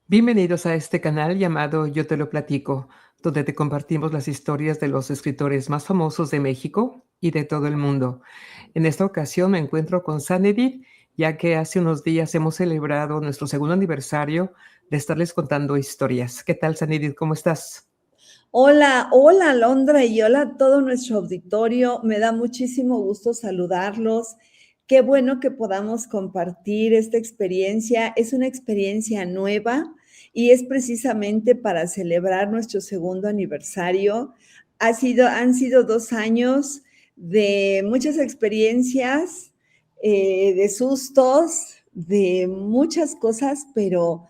Bienvenidos a este canal llamado Yo te lo platico, donde te compartimos las historias de los escritores más famosos de México y de todo el mundo. En esta ocasión me encuentro con Sanedith, ya que hace unos días hemos celebrado nuestro segundo aniversario de estarles contando historias. ¿Qué tal, Sanedith? ¿Cómo estás? Hola, hola Alondra y hola a todo nuestro auditorio. Me da muchísimo gusto saludarlos. Qué bueno que podamos compartir esta experiencia. Es una experiencia nueva y es precisamente para celebrar nuestro segundo aniversario. Han sido 2 años de muchas experiencias, de sustos, de muchas cosas, pero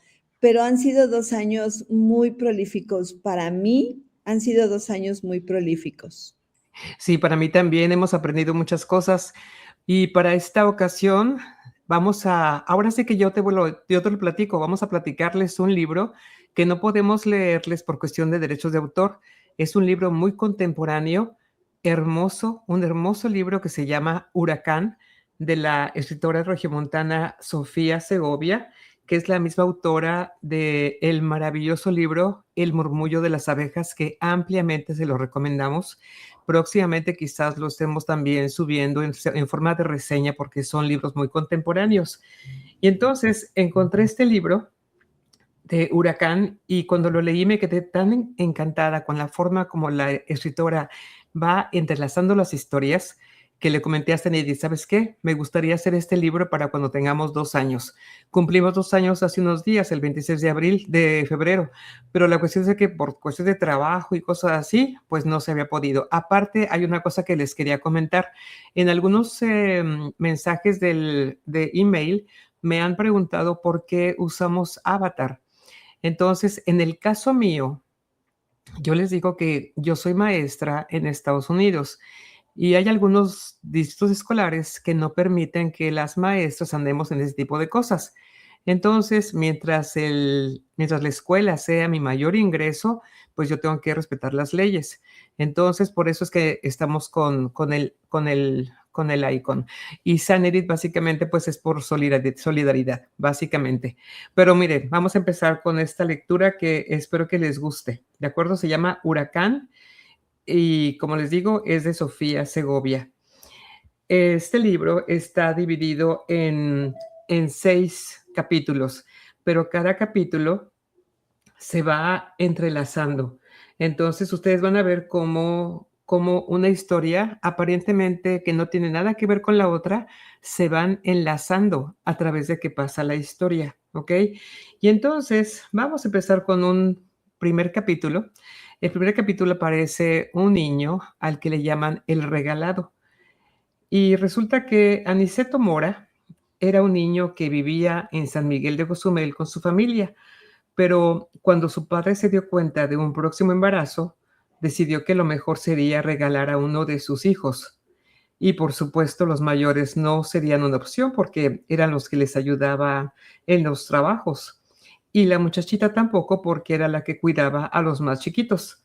han sido 2 años muy prolíficos para mí, han sido 2 años muy prolíficos. Sí, para mí también hemos aprendido muchas cosas y para esta ocasión ahora sí que yo te lo platico, vamos a platicarles un libro que no podemos leerles por cuestión de derechos de autor. Es un libro muy contemporáneo, hermoso, un hermoso libro que se llama Huracán, de la escritora regiomontana Sofía Segovia, que es la misma autora de el maravilloso libro El murmullo de las abejas, que ampliamente se lo recomendamos. Próximamente quizás lo estemos también subiendo en forma de reseña porque son libros muy contemporáneos. Y entonces encontré este libro de Huracán y cuando lo leí me quedé tan encantada con la forma como la escritora va entrelazando las historias que le comenté a Stanley, ¿sabes qué? Me gustaría hacer este libro para cuando tengamos 2 años. Cumplimos 2 años hace unos días, el 26 de febrero, pero la cuestión es que por cuestiones de trabajo y cosas así, pues no se había podido. Aparte, hay una cosa que les quería comentar. En algunos mensajes de email me han preguntado por qué usamos Avatar. Entonces, en el caso mío, yo les digo que yo soy maestra en Estados Unidos y hay algunos distritos escolares que no permiten que las maestras andemos en ese tipo de cosas. Entonces, mientras la escuela sea mi mayor ingreso, pues yo tengo que respetar las leyes. Entonces, por eso es que estamos con el icon. Y Sanedit básicamente pues es por solidaridad, básicamente. Pero mire, vamos a empezar con esta lectura que espero que les guste. ¿De acuerdo? Se llama Huracán y como les digo, es de Sofía Segovia. Este libro está dividido en 6 capítulos, pero cada capítulo se va entrelazando. Entonces ustedes van a ver cómo una historia aparentemente que no tiene nada que ver con la otra, se van enlazando a través de que pasa la historia, ¿ok? Y entonces vamos a empezar con un primer capítulo. El primer capítulo aparece un niño al que le llaman el regalado. Y resulta que Aniceto Mora era un niño que vivía en San Miguel de Cozumel con su familia, pero cuando su padre se dio cuenta de un próximo embarazo, decidió que lo mejor sería regalar a uno de sus hijos. Y por supuesto, los mayores no serían una opción porque eran los que les ayudaba en los trabajos. Y la muchachita tampoco porque era la que cuidaba a los más chiquitos.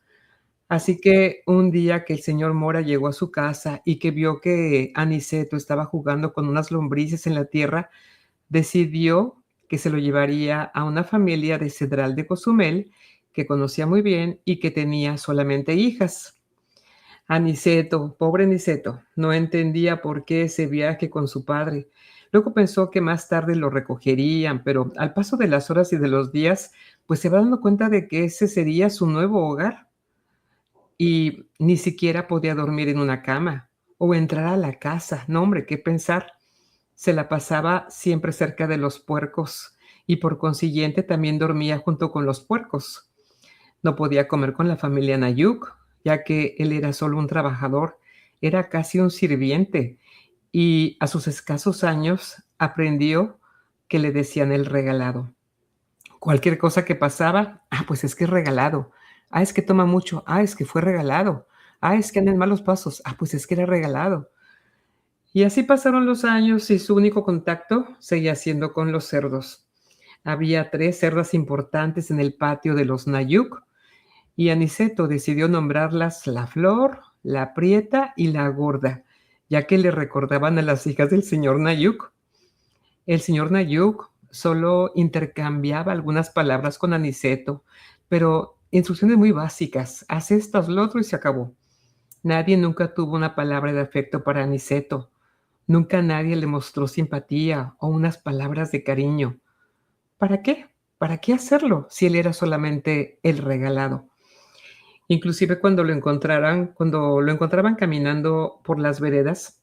Así que un día que el señor Mora llegó a su casa y que vio que Aniceto estaba jugando con unas lombrices en la tierra, decidió que se lo llevaría a una familia de Cedral de Cozumel que conocía muy bien y que tenía solamente hijas. Aniceto, pobre Aniceto, no entendía por qué ese viaje con su padre. Luego pensó que más tarde lo recogerían, pero al paso de las horas y de los días, pues se va dando cuenta de que ese sería su nuevo hogar y ni siquiera podía dormir en una cama o entrar a la casa. No, hombre, qué pensar. Se la pasaba siempre cerca de los puercos y por consiguiente también dormía junto con los puercos. No podía comer con la familia Nayuk, ya que él era solo un trabajador, era casi un sirviente y a sus escasos años aprendió que le decían el regalado. Cualquier cosa que pasaba, pues es que es regalado. Es que toma mucho. Es que fue regalado. Es que anda en malos pasos. Pues es que era regalado. Y así pasaron los años y su único contacto seguía siendo con los cerdos. Había 3 cerdas importantes en el patio de los Nayuk y Aniceto decidió nombrarlas la Flor, la Prieta y la Gorda, ya que le recordaban a las hijas del señor Nayuk. El señor Nayuk solo intercambiaba algunas palabras con Aniceto, pero instrucciones muy básicas, haz esto, haz lo otro y se acabó. Nadie nunca tuvo una palabra de afecto para Aniceto. Nunca nadie le mostró simpatía o unas palabras de cariño. ¿Para qué? ¿Para qué hacerlo si él era solamente el regalado? Inclusive cuando lo encontraban caminando por las veredas,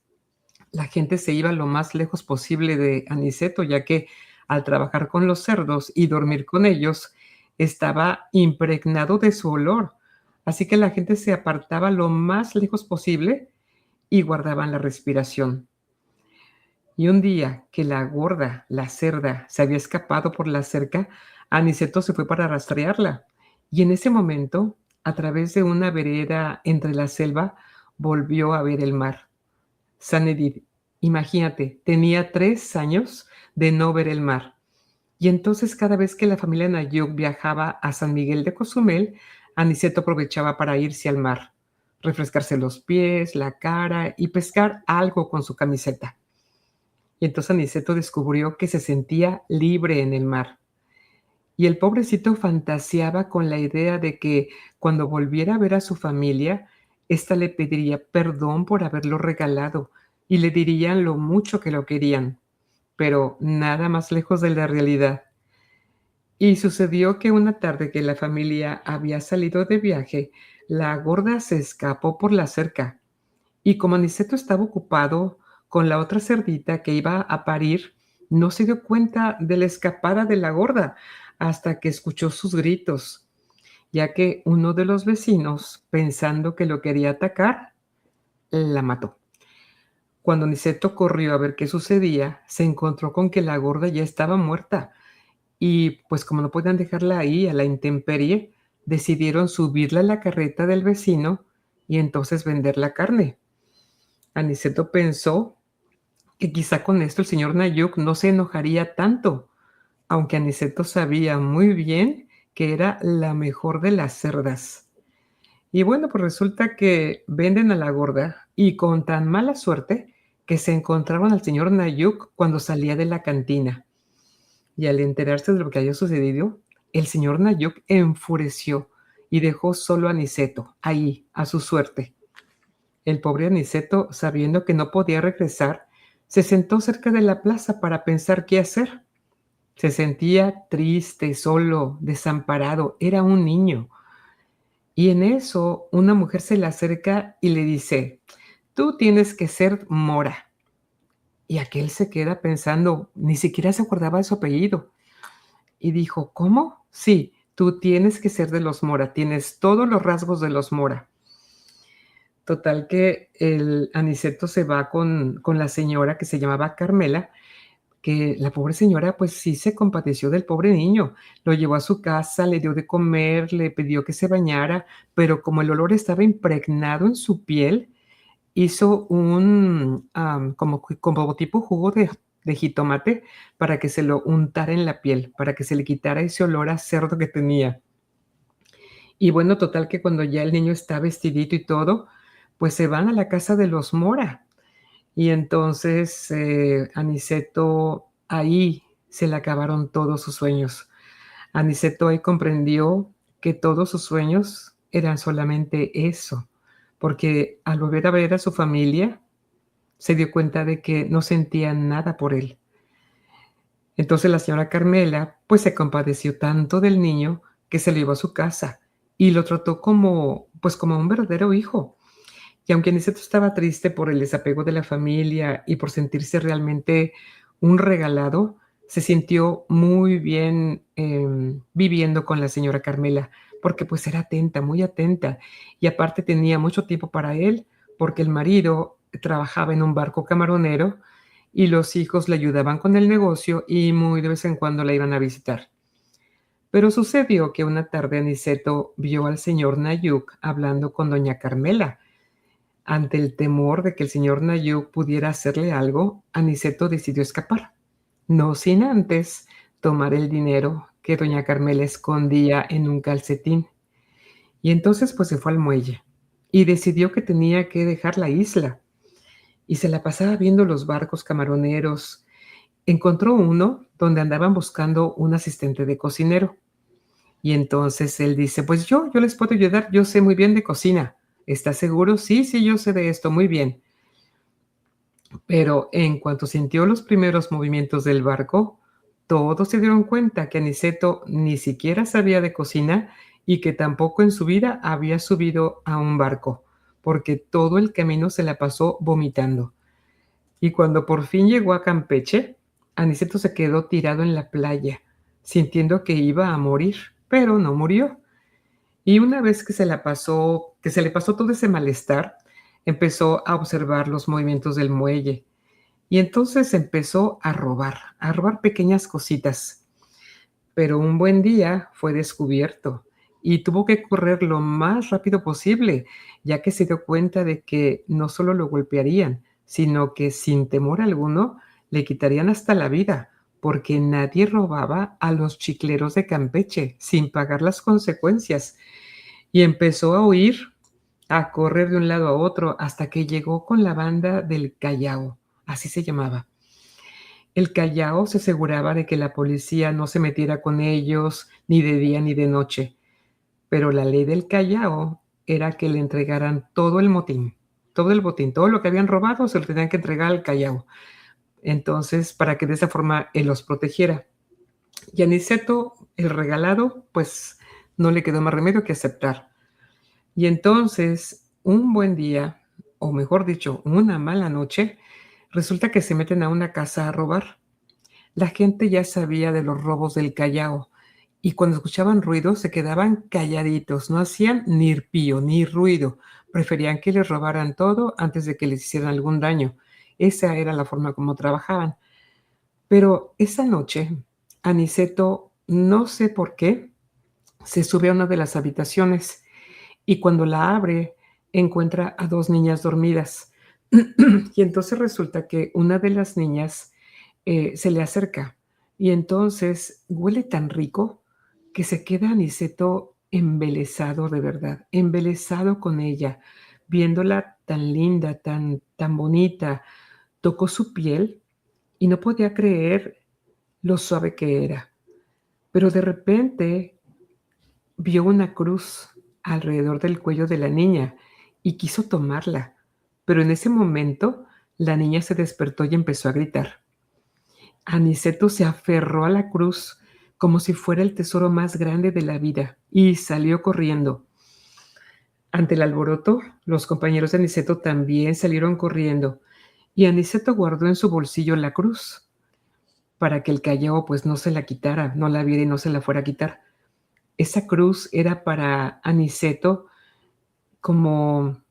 la gente se iba lo más lejos posible de Aniceto, ya que al trabajar con los cerdos y dormir con ellos, estaba impregnado de su olor. Así que la gente se apartaba lo más lejos posible y guardaban la respiración. Y un día que la gorda, la cerda, se había escapado por la cerca, Aniceto se fue para rastrearla. Y en ese momento, a través de una vereda entre la selva, volvió a ver el mar. San Edith, imagínate, tenía 3 años de no ver el mar. Y entonces cada vez que la familia Nayuk viajaba a San Miguel de Cozumel, Aniceto aprovechaba para irse al mar, refrescarse los pies, la cara y pescar algo con su camiseta. Y entonces Aniceto descubrió que se sentía libre en el mar. Y el pobrecito fantaseaba con la idea de que cuando volviera a ver a su familia, ésta le pediría perdón por haberlo regalado y le dirían lo mucho que lo querían, pero nada más lejos de la realidad. Y sucedió que una tarde que la familia había salido de viaje, la gorda se escapó por la cerca y como Aniceto estaba ocupado con la otra cerdita que iba a parir, no se dio cuenta de la escapada de la gorda hasta que escuchó sus gritos, ya que uno de los vecinos, pensando que lo quería atacar, la mató. Cuando Aniceto corrió a ver qué sucedía, se encontró con que la gorda ya estaba muerta y pues como no podían dejarla ahí a la intemperie, decidieron subirla a la carreta del vecino y entonces vender la carne. Aniceto pensó que quizá con esto el señor Nayuk no se enojaría tanto, aunque Aniceto sabía muy bien que era la mejor de las cerdas. Y bueno, pues resulta que venden a la gorda y con tan mala suerte que se encontraron al señor Nayuk cuando salía de la cantina. Y al enterarse de lo que había sucedido, el señor Nayuk enfureció y dejó solo a Aniceto, ahí, a su suerte. El pobre Aniceto, sabiendo que no podía regresar, se sentó cerca de la plaza para pensar qué hacer. Se sentía triste, solo, desamparado, era un niño. Y en eso una mujer se le acerca y le dice, tú tienes que ser Mora. Y aquel se queda pensando, ni siquiera se acordaba de su apellido. Y dijo, ¿cómo? Sí, tú tienes que ser de los Mora, tienes todos los rasgos de los Mora. Total que el Aniceto se va con la señora que se llamaba Carmela, que la pobre señora pues sí se compadeció del pobre niño, lo llevó a su casa, le dio de comer, le pidió que se bañara, pero como el olor estaba impregnado en su piel, hizo un como tipo jugo de jitomate para que se lo untara en la piel, para que se le quitara ese olor a cerdo que tenía. Y bueno, total que cuando ya el niño está vestidito y todo, pues se van a la casa de los Mora. Y entonces Aniceto ahí se le acabaron todos sus sueños. Aniceto ahí comprendió que todos sus sueños eran solamente eso, porque al volver a ver a su familia, se dio cuenta de que no sentía nada por él. Entonces la señora Carmela, pues se compadeció tanto del niño que se lo llevó a su casa y lo trató como, pues como un verdadero hijo. Y aunque Aniceto estaba triste por el desapego de la familia y por sentirse realmente un regalado, se sintió muy bien viviendo con la señora Carmela, porque pues era atenta, muy atenta, y aparte tenía mucho tiempo para él, porque el marido trabajaba en un barco camaronero y los hijos le ayudaban con el negocio y muy de vez en cuando la iban a visitar. Pero sucedió que una tarde Aniceto vio al señor Nayuk hablando con doña Carmela. Ante el temor de que el señor Nayuk pudiera hacerle algo, Aniceto decidió escapar, no sin antes tomar el dinero que doña Carmela escondía en un calcetín. Y entonces pues se fue al muelle y decidió que tenía que dejar la isla y se la pasaba viendo los barcos camaroneros. Encontró uno donde andaban buscando un asistente de cocinero. Y entonces él dice, pues yo les puedo ayudar, yo sé muy bien de cocina. ¿Estás seguro? Sí, sí, yo sé de esto, muy bien. Pero en cuanto sintió los primeros movimientos del barco, todos se dieron cuenta que Aniceto ni siquiera sabía de cocina y que tampoco en su vida había subido a un barco, porque todo el camino se la pasó vomitando. Y cuando por fin llegó a Campeche, Aniceto se quedó tirado en la playa, sintiendo que iba a morir, pero no murió. Y una vez que se le pasó todo ese malestar, empezó a observar los movimientos del muelle. Y entonces empezó a robar pequeñas cositas. Pero un buen día fue descubierto y tuvo que correr lo más rápido posible, ya que se dio cuenta de que no solo lo golpearían, sino que sin temor alguno le quitarían hasta la vida, porque nadie robaba a los chicleros de Campeche sin pagar las consecuencias. Y empezó a huir, a correr de un lado a otro, hasta que llegó con la banda del Callao, así se llamaba. El Callao se aseguraba de que la policía no se metiera con ellos ni de día ni de noche, pero la ley del Callao era que le entregaran todo el motín, todo el botín, todo lo que habían robado se lo tenían que entregar al Callao. Entonces, para que de esa forma él los protegiera. Y a Niceto, el regalado, pues no le quedó más remedio que aceptar. Y entonces, un buen día, o mejor dicho, una mala noche, resulta que se meten a una casa a robar. La gente ya sabía de los robos del Callao y cuando escuchaban ruido se quedaban calladitos, no hacían ni pío ni ruido, preferían que les robaran todo antes de que les hicieran algún daño. Esa era la forma como trabajaban. Pero esa noche, Aniceto, no sé por qué, se sube a una de las habitaciones y cuando la abre encuentra a dos niñas dormidas. Y entonces resulta que una de las niñas se le acerca y entonces huele tan rico que se queda Aniceto embelesado de verdad, embelesado con ella, viéndola tan linda, tan bonita. Tocó su piel y no podía creer lo suave que era. Pero de repente vio una cruz alrededor del cuello de la niña y quiso tomarla, pero en ese momento la niña se despertó y empezó a gritar. Aniceto se aferró a la cruz como si fuera el tesoro más grande de la vida y salió corriendo. Ante el alboroto, los compañeros de Aniceto también salieron corriendo y Aniceto guardó en su bolsillo la cruz para que el Callao pues no se la quitara, no la viera y no se la fuera a quitar. Esa cruz era para Aniceto como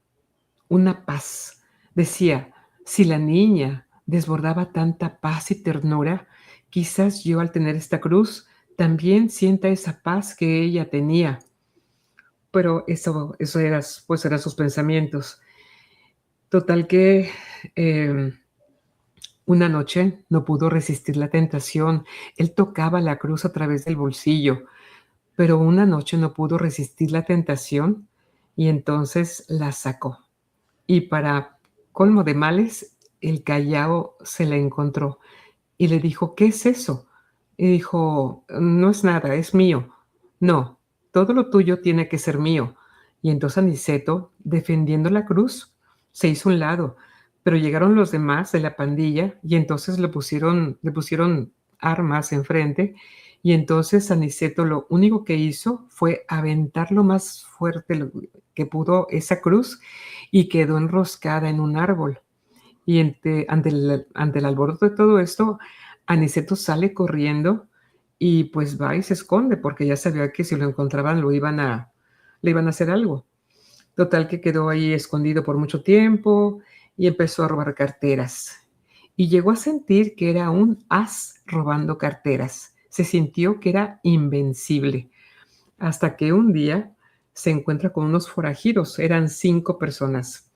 una paz. Decía, si la niña desbordaba tanta paz y ternura, quizás yo al tener esta cruz también sienta esa paz que ella tenía. Pero eso era, pues eran sus pensamientos. Total que una noche no pudo resistir la tentación. Él tocaba la cruz a través del bolsillo, pero una noche no pudo resistir la tentación y entonces la sacó. Y para colmo de males, el Callao se la encontró y le dijo, ¿qué es eso? Y dijo, no es nada, es mío. No, todo lo tuyo tiene que ser mío. Y entonces Aniceto, defendiendo la cruz, se hizo a un lado, pero llegaron los demás de la pandilla y entonces le pusieron armas enfrente y entonces Aniceto lo único que hizo fue aventar lo más fuerte que pudo esa cruz y quedó enroscada en un árbol. Y ante el alboroto de todo esto, Aniceto sale corriendo y pues va y se esconde porque ya sabía que si lo encontraban le iban a hacer algo. Total que quedó ahí escondido por mucho tiempo y empezó a robar carteras. Y llegó a sentir que era un as robando carteras. Se sintió que era invencible. Hasta que un día se encuentra con unos forajidos, eran 5 personas.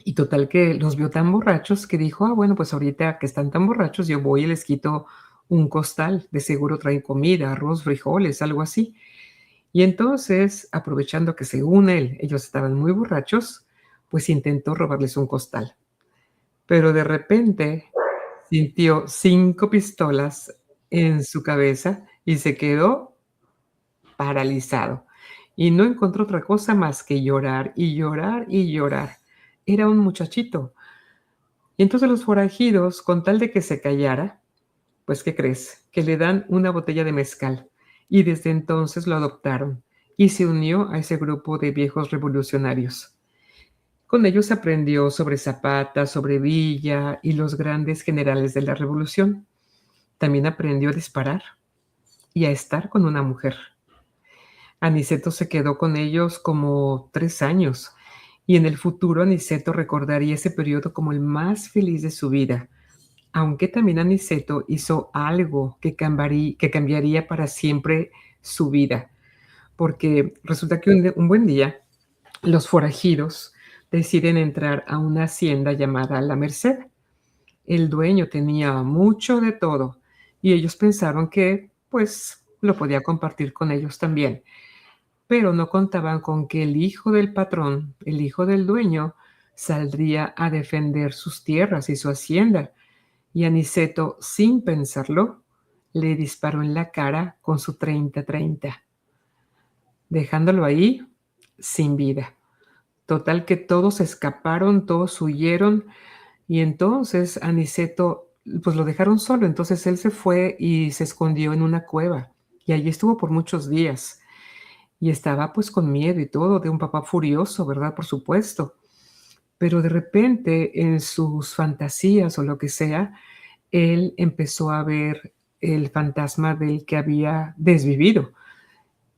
Y total que los vio tan borrachos que dijo, bueno, pues ahorita que están tan borrachos, yo voy y les quito un costal, de seguro traen comida, arroz, frijoles, algo así. Y entonces, aprovechando que según él, ellos estaban muy borrachos, pues intentó robarles un costal. Pero de repente sintió 5 pistolas en su cabeza y se quedó paralizado. Y no encontró otra cosa más que llorar, y llorar, y llorar. Era un muchachito. Y entonces los forajidos, con tal de que se callara, pues, ¿qué crees? Que le dan una botella de mezcal. Y desde entonces lo adoptaron y se unió a ese grupo de viejos revolucionarios. Con ellos aprendió sobre Zapata, sobre Villa y los grandes generales de la revolución. También aprendió a disparar y a estar con una mujer. Aniceto se quedó con ellos como 3 años y en el futuro Aniceto recordaría ese periodo como el más feliz de su vida, aunque también Aniceto hizo algo que cambiaría para siempre su vida, porque resulta que un buen día los forajidos deciden entrar a una hacienda llamada La Merced. El dueño tenía mucho de todo y ellos pensaron que, pues, lo podía compartir con ellos también, pero no contaban con que el hijo del patrón, el hijo del dueño, saldría a defender sus tierras y su hacienda. Y Aniceto, sin pensarlo, le disparó en la cara con su 30-30, dejándolo ahí sin vida. Total que todos escaparon, todos huyeron y entonces Aniceto, pues lo dejaron solo. Entonces él se fue y se escondió en una cueva y allí estuvo por muchos días. Y estaba, pues, con miedo y todo, de un papá furioso, ¿verdad? Por supuesto. Pero de repente, en sus fantasías o lo que sea, él empezó a ver el fantasma del que había desvivido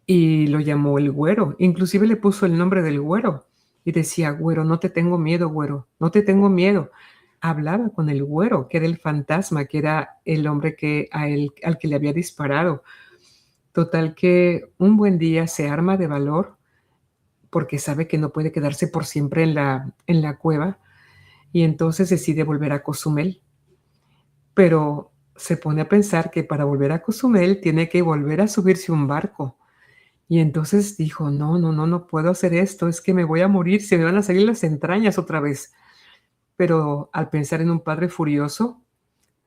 y lo llamó el Güero. Inclusive le puso el nombre del Güero y decía: "Güero, no te tengo miedo, Güero, no te tengo miedo". Hablaba con el Güero, que era el fantasma, que era el hombre que a él al que le había disparado. Total que un buen día se arma de valor porque sabe que no puede quedarse por siempre en la cueva, y entonces decide volver a Cozumel, pero se pone a pensar que para volver a Cozumel tiene que volver a subirse a un barco. Y entonces dijo: "No, no, no, no puedo hacer esto, es que me voy a morir, se me van a salir las entrañas otra vez". Pero al pensar en un padre furioso,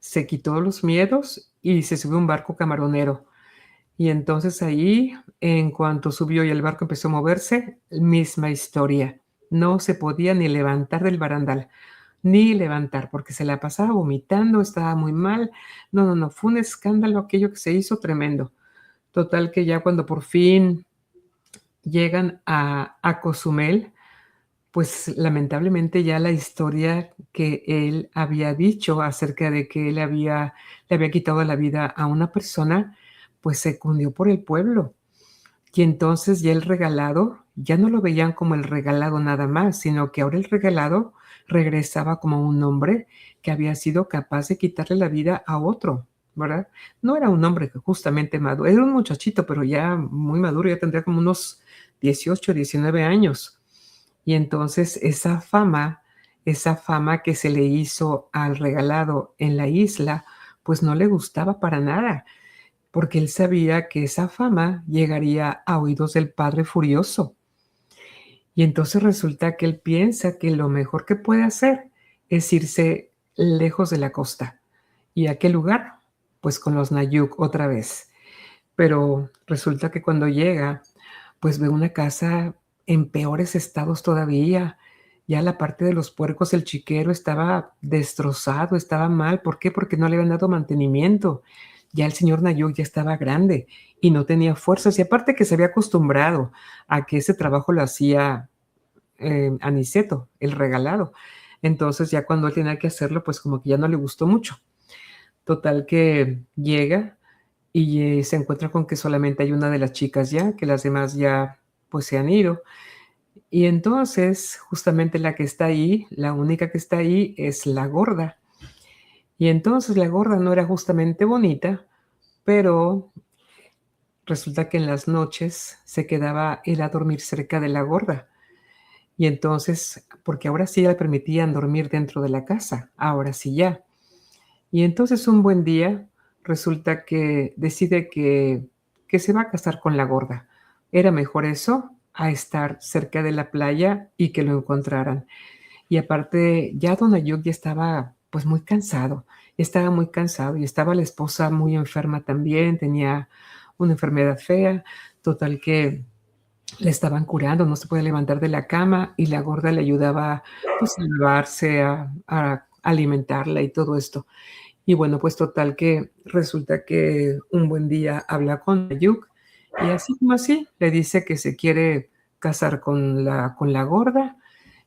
se quitó los miedos y se subió a un barco camaronero. Y entonces ahí, en cuanto subió y el barco empezó a moverse, misma historia. No se podía ni levantar del barandal, ni levantar, porque se la pasaba vomitando, estaba muy mal. No, no, no, fue un escándalo aquello que se hizo tremendo. Total que ya cuando por fin llegan a Cozumel, pues lamentablemente ya la historia que él había dicho acerca de que le había quitado la vida a una persona, pues se cundió por el pueblo. Y entonces ya el regalado, ya no lo veían como el regalado nada más, sino que ahora el regalado regresaba como un hombre que había sido capaz de quitarle la vida a otro, ¿verdad? No era un hombre que justamente maduro, era un muchachito, pero ya muy maduro, ya tendría como unos 18, 19 años. Y entonces esa fama que se le hizo al regalado en la isla, pues no le gustaba para nada, porque él sabía que esa fama llegaría a oídos del padre furioso. Y entonces resulta que él piensa que lo mejor que puede hacer es irse lejos de la costa. ¿Y a qué lugar? Pues con los Nayuk otra vez. Pero resulta que cuando llega, pues ve una casa en peores estados todavía. Ya la parte de los puercos, el chiquero estaba destrozado, estaba mal. ¿Por qué? Porque no le habían dado mantenimiento. Ya el señor Nayuk ya estaba grande y no tenía fuerzas. Y aparte que se había acostumbrado a que ese trabajo lo hacía Aniceto, el regalado. Entonces ya cuando él tenía que hacerlo, pues como que ya no le gustó mucho. Total que llega y se encuentra con que solamente hay una de las chicas ya, que las demás ya pues se han ido. Y entonces justamente la que está ahí, la única que está ahí es la gorda. Y entonces la gorda no era justamente bonita, pero resulta que en las noches se quedaba él a dormir cerca de la gorda. Y entonces, porque ahora sí ya le permitían dormir dentro de la casa, ahora sí ya. Y entonces un buen día resulta que decide que se va a casar con la gorda. Era mejor eso a estar cerca de la playa y que lo encontraran. Y aparte, ya don Ayuk ya estaba, pues, muy cansado estaba muy cansado y estaba la esposa muy enferma también, tenía una enfermedad fea, total que le estaban curando, no se podía levantar de la cama y la gorda le ayudaba, pues, a lavarse, a alimentarla y todo esto. Y bueno, pues total que resulta que un buen día habla con Ayuk y así como así le dice que se quiere casar con la gorda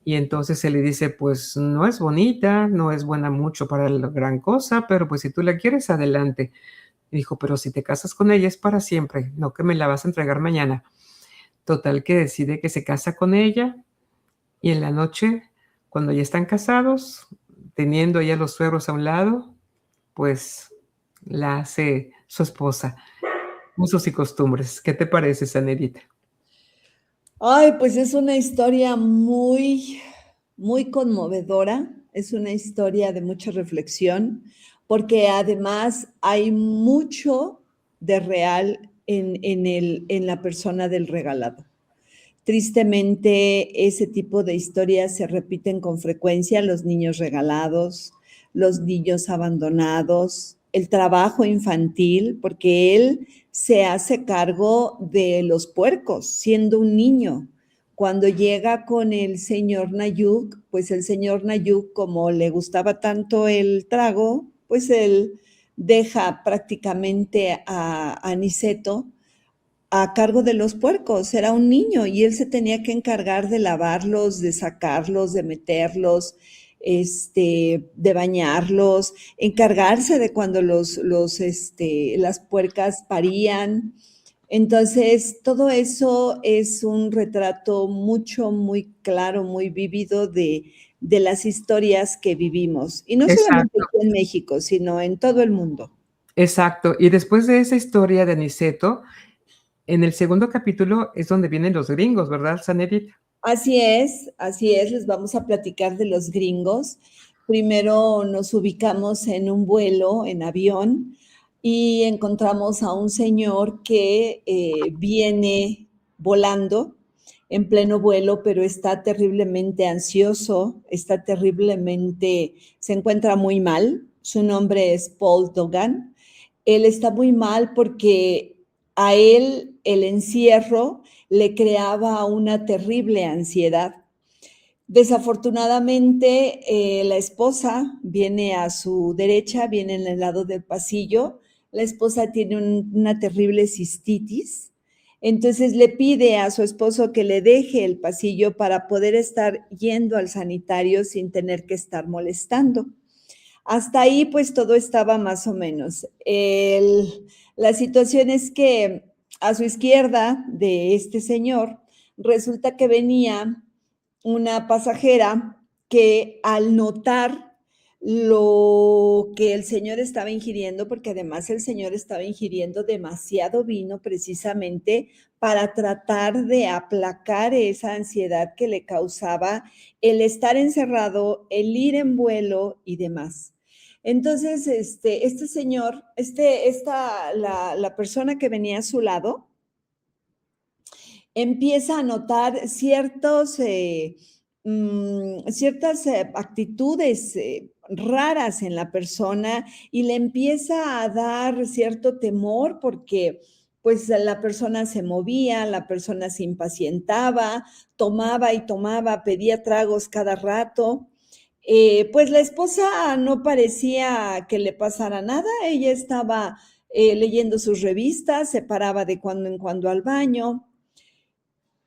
y entonces él le dice: "Pues no es bonita, no es buena mucho para la gran cosa, pero pues si tú la quieres, adelante". Y dijo: "Pero si te casas con ella es para siempre, no que me la vas a entregar mañana". Total que decide que se casa con ella y en la noche, cuando ya están casados, teniendo ya los suegros a un lado, pues la hace su esposa. Usos y costumbres. ¿Qué te parece, Sanerita? Ay, pues es una historia muy, muy conmovedora, es una historia de mucha reflexión, porque además hay mucho de real en la persona del regalado. Tristemente, ese tipo de historias se repiten con frecuencia, los niños regalados, los niños abandonados, el trabajo infantil, porque él se hace cargo de los puercos siendo un niño. Cuando llega con el señor Nayuk, pues el señor Nayuk, como le gustaba tanto el trago, pues él deja prácticamente a Niceto a cargo de los puercos, era un niño y él se tenía que encargar de lavarlos, de sacarlos, de meterlos, de bañarlos, encargarse de cuando las puercas parían. Entonces, todo eso es un retrato mucho, muy claro, muy vívido de las historias que vivimos. Y no solamente Exacto, aquí en México, sino en todo el mundo. exacto. Y después de esa historia de Aniceto, en el segundo capítulo es donde vienen los gringos, ¿verdad, Sanerita? Así es, les vamos a platicar de los gringos. Primero nos ubicamos en un vuelo, en avión, y encontramos a un señor que viene volando en pleno vuelo, pero está terriblemente ansioso, se encuentra muy mal. Su nombre es Paul Dogan. Él está muy mal porque a él el encierro le creaba una terrible ansiedad. Desafortunadamente, la esposa viene a su derecha, viene en el lado del pasillo. La esposa tiene una terrible cistitis. Entonces le pide a su esposo que le deje el pasillo para poder estar yendo al sanitario sin tener que estar molestando. Hasta ahí, pues todo estaba más o menos. La situación es que a su izquierda de este señor, resulta que venía una pasajera que al notar lo que el señor estaba ingiriendo, porque además el señor estaba ingiriendo demasiado vino precisamente para tratar de aplacar esa ansiedad que le causaba el estar encerrado, el ir en vuelo y demás. Entonces, este señor, la persona que venía a su lado, empieza a notar ciertas actitudes raras en la persona y le empieza a dar cierto temor porque pues la persona se movía, la persona se impacientaba, tomaba y tomaba, pedía tragos cada rato. Pues la esposa no parecía que le pasara nada, ella estaba leyendo sus revistas, se paraba de cuando en cuando al baño.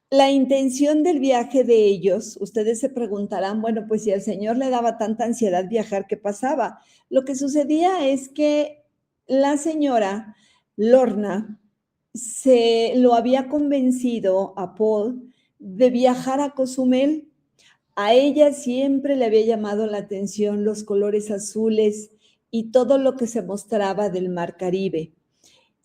La intención del viaje de ellos, ustedes se preguntarán, bueno, pues si al señor le daba tanta ansiedad viajar, ¿qué pasaba? Lo que sucedía es que la señora Lorna se lo había convencido a Paul de viajar a Cozumel. A ella siempre le había llamado la atención los colores azules y todo lo que se mostraba del mar Caribe.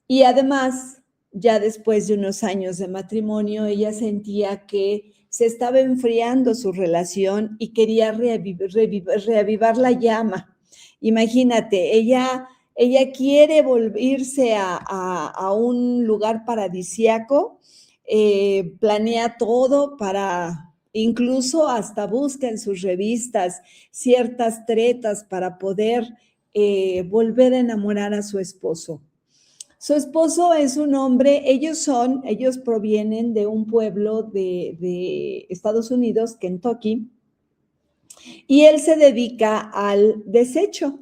Y además, ya después de unos años de matrimonio, ella sentía que se estaba enfriando su relación y quería reavivar la llama. Imagínate, ella quiere volverse a un lugar paradisiaco, planea todo para, incluso hasta busca en sus revistas ciertas tretas para poder volver a enamorar a su esposo. Su esposo es un hombre, ellos provienen de un pueblo de Estados Unidos, Kentucky, y él se dedica al desecho.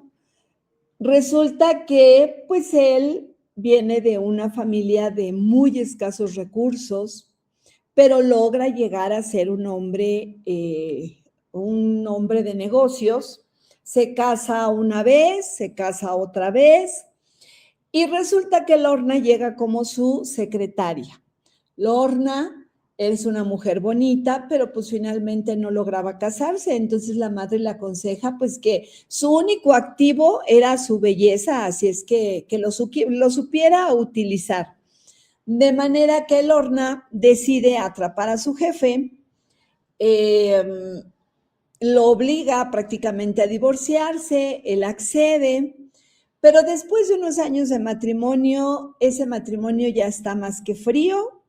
Resulta que, pues, él viene de una familia de muy escasos recursos, pero logra llegar a ser un hombre de negocios. Se casa una vez, se casa otra vez, y resulta que Lorna llega como su secretaria. Lorna es una mujer bonita, pero pues finalmente no lograba casarse. Entonces la madre le aconseja pues que su único activo era su belleza, así es que lo supiera utilizar. De manera que Lorna decide atrapar a su jefe, lo obliga prácticamente a divorciarse, él accede. Pero después de unos años de matrimonio, ese matrimonio ya está más que frío.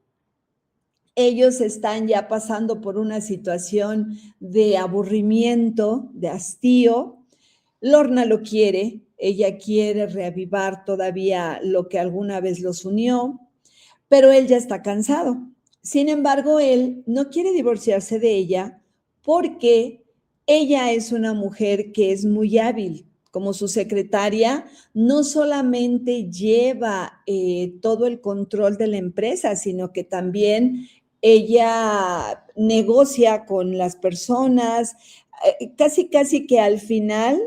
Ellos están ya pasando por una situación de aburrimiento, de hastío. Lorna lo quiere, ella quiere reavivar todavía lo que alguna vez los unió, pero él ya está cansado. Sin embargo, él no quiere divorciarse de ella porque ella es una mujer que es muy hábil. Como su secretaria, no solamente lleva todo el control de la empresa, sino que también ella negocia con las personas, casi que al final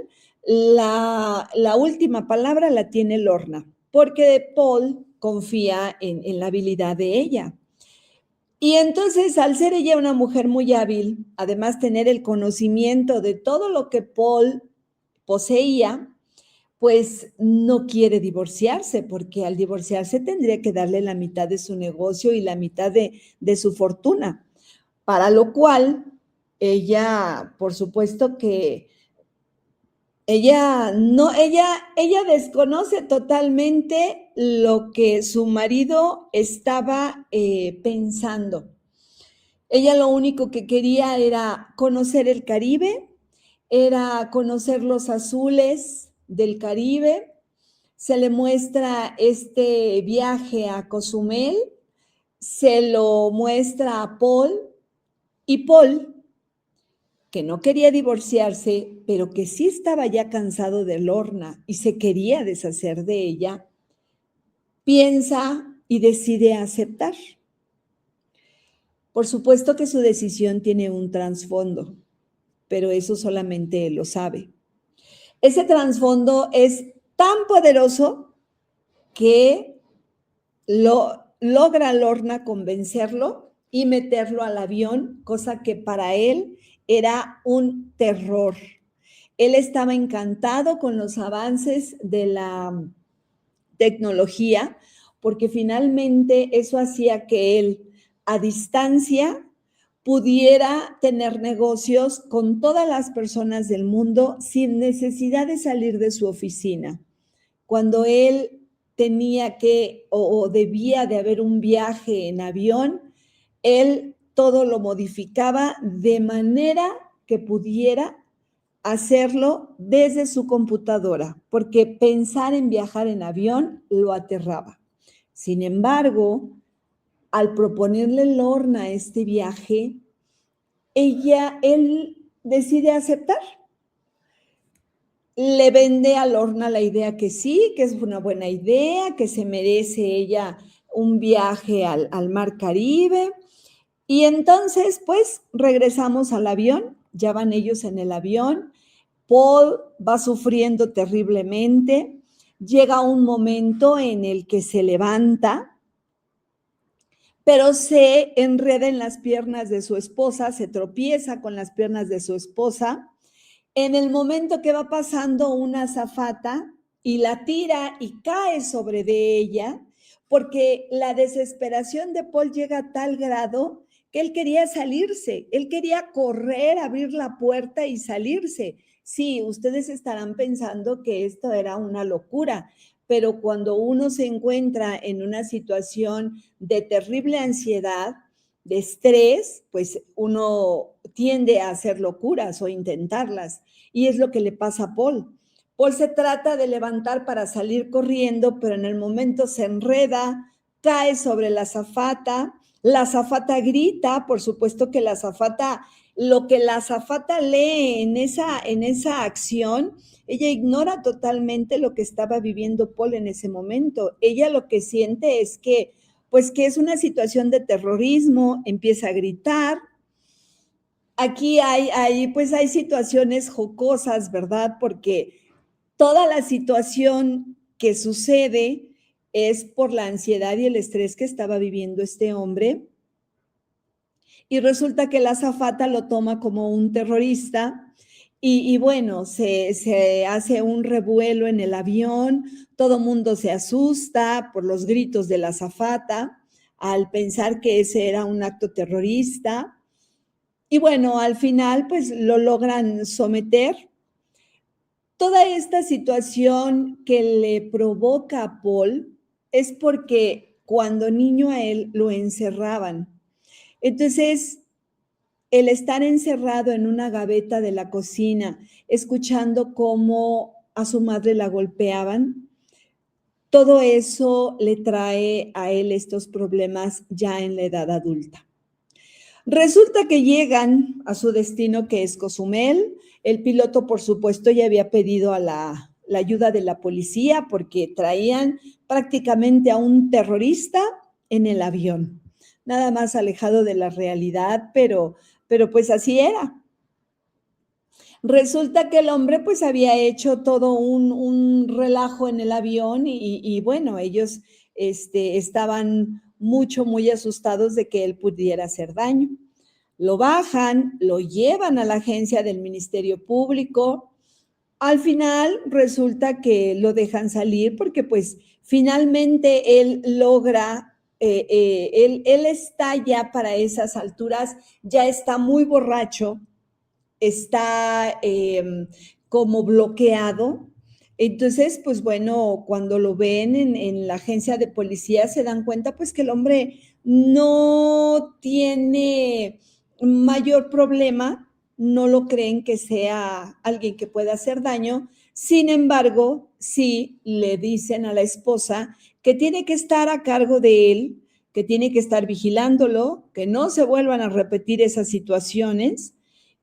la última palabra la tiene Lorna, porque Paul confía en la habilidad de ella. Y entonces, al ser ella una mujer muy hábil, además tener el conocimiento de todo lo que Paul poseía, pues no quiere divorciarse, porque al divorciarse tendría que darle la mitad de su negocio y la mitad de su fortuna, para lo cual ella, por supuesto que ella desconoce totalmente lo que su marido estaba pensando. Ella lo único que quería era conocer el Caribe, era conocer los azules del Caribe. Se le muestra este viaje a Cozumel, se lo muestra a Paul, y Paul, que no quería divorciarse, pero que sí estaba ya cansado de Lorna y se quería deshacer de ella, piensa y decide aceptar. Por supuesto que su decisión tiene un trasfondo, pero eso solamente él lo sabe. Ese trasfondo es tan poderoso que logra Lorna convencerlo y meterlo al avión, cosa que para él era un terror. Él estaba encantado con los avances de la tecnología, porque finalmente eso hacía que él, a distancia, pudiera tener negocios con todas las personas del mundo sin necesidad de salir de su oficina. Cuando él tenía que o debía de haber un viaje en avión, él todo lo modificaba de manera que pudiera hacerlo desde su computadora, porque pensar en viajar en avión lo aterraba. Sin embargo, al proponerle Lorna este viaje, él decide aceptar. Le vende a Lorna la idea que sí, que es una buena idea, que se merece ella un viaje al Mar Caribe. Y entonces, pues, regresamos al avión, ya van ellos en el avión. Paul va sufriendo terriblemente. Llega un momento en el que se levanta, pero se enreda en las piernas de su esposa, se tropieza con las piernas de su esposa. En el momento que va pasando una azafata y la tira y cae sobre de ella, porque la desesperación de Paul llega a tal grado que él quería salirse, él quería correr, abrir la puerta y salirse. Sí, ustedes estarán pensando que esto era una locura, pero cuando uno se encuentra en una situación de terrible ansiedad, de estrés, pues uno tiende a hacer locuras o intentarlas. Y es lo que le pasa a Paul. Paul se trata de levantar para salir corriendo, pero en el momento se enreda, cae sobre la azafata grita, por supuesto que la azafata, lo que la azafata lee en esa acción, ella ignora totalmente lo que estaba viviendo Paul en ese momento. Ella lo que siente es que, pues que es una situación de terrorismo, empieza a gritar. Aquí hay situaciones jocosas, ¿verdad? Porque toda la situación que sucede es por la ansiedad y el estrés que estaba viviendo este hombre. Y resulta que la azafata lo toma como un terrorista y bueno, se hace un revuelo en el avión, todo mundo se asusta por los gritos de la azafata al pensar que ese era un acto terrorista. Y bueno, al final pues lo logran someter. Toda esta situación que le provoca a Paul es porque cuando niño a él lo encerraban. Entonces, el estar encerrado en una gaveta de la cocina, escuchando cómo a su madre la golpeaban, todo eso le trae a él estos problemas ya en la edad adulta. Resulta que llegan a su destino, que es Cozumel. El piloto, por supuesto, ya había pedido a la ayuda de la policía porque traían prácticamente a un terrorista en el avión. Nada más alejado de la realidad, pero pues así era. Resulta que el hombre pues había hecho todo un relajo en el avión y bueno, ellos estaban muy asustados de que él pudiera hacer daño. Lo bajan, lo llevan a la agencia del Ministerio Público. Al final resulta que lo dejan salir porque pues finalmente él logra, él está ya para esas alturas, ya está muy borracho, está como bloqueado. Entonces, pues bueno, cuando lo ven en la agencia de policía se dan cuenta pues que el hombre no tiene mayor problema, no lo creen que sea alguien que pueda hacer daño. Sin embargo, sí le dicen a la esposa que tiene que estar a cargo de él, que tiene que estar vigilándolo, que no se vuelvan a repetir esas situaciones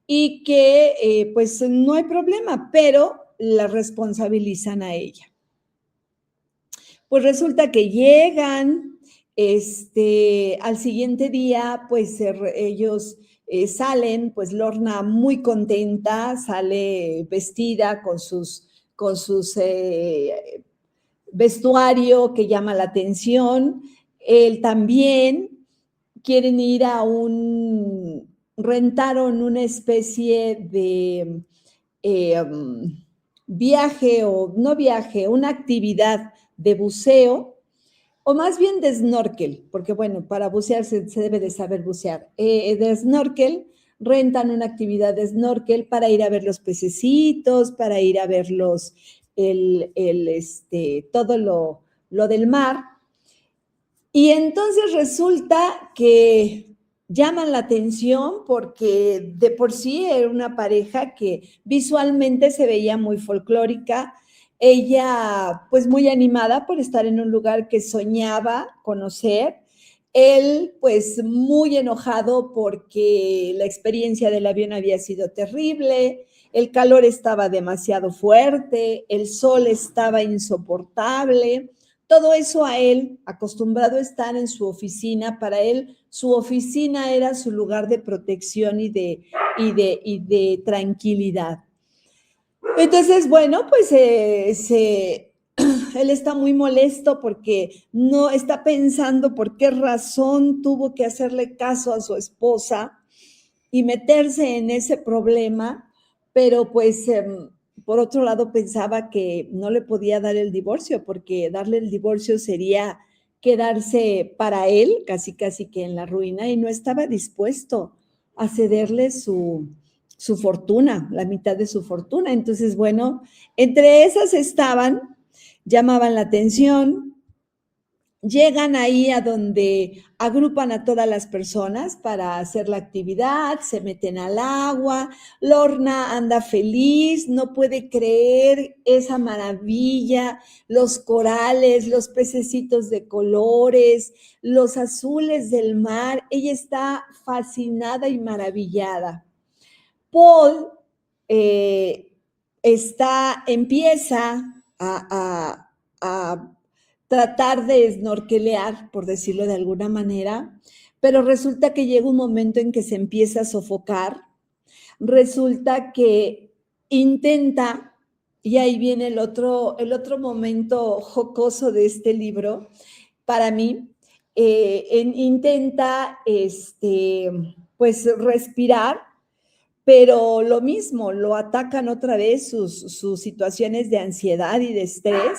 y que pues no hay problema, pero la responsabilizan a ella. Pues resulta que llegan, al siguiente día, pues ellos salen, pues Lorna muy contenta, sale vestida con sus vestuario que llama la atención. Él también quieren ir rentaron una especie de viaje o no viaje, una actividad de buceo, o más bien de snorkel, porque bueno, para bucear se debe de saber bucear. De snorkel, rentan una actividad de snorkel para ir a ver los pececitos, para ir a ver todo lo del mar. Y entonces resulta que llaman la atención porque de por sí era una pareja que visualmente se veía muy folclórica, ella pues muy animada por estar en un lugar que soñaba conocer, él pues muy enojado porque la experiencia del avión había sido terrible, el calor estaba demasiado fuerte, el sol estaba insoportable. Todo eso a él, acostumbrado a estar en su oficina, para él su oficina era su lugar de protección y de tranquilidad. Entonces, bueno, pues él está muy molesto porque no está pensando por qué razón tuvo que hacerle caso a su esposa y meterse en ese problema, pero pues por otro lado pensaba que no le podía dar el divorcio, porque darle el divorcio sería quedarse para él casi que en la ruina, y no estaba dispuesto a cederle su fortuna, la mitad de su fortuna. Entonces, bueno, entre esas llamaban la atención, Llegan ahí a donde agrupan a todas las personas para hacer la actividad, se meten al agua, Lorna anda feliz, no puede creer esa maravilla, los corales, los pececitos de colores, los azules del mar, ella está fascinada y maravillada. Paul empieza a tratar de snorkelear, por decirlo de alguna manera, pero resulta que llega un momento en que se empieza a sofocar, resulta que intenta, y ahí viene el otro momento jocoso de este libro, para mí, intenta, pues, respirar, pero lo mismo, lo atacan otra vez sus situaciones de ansiedad y de estrés,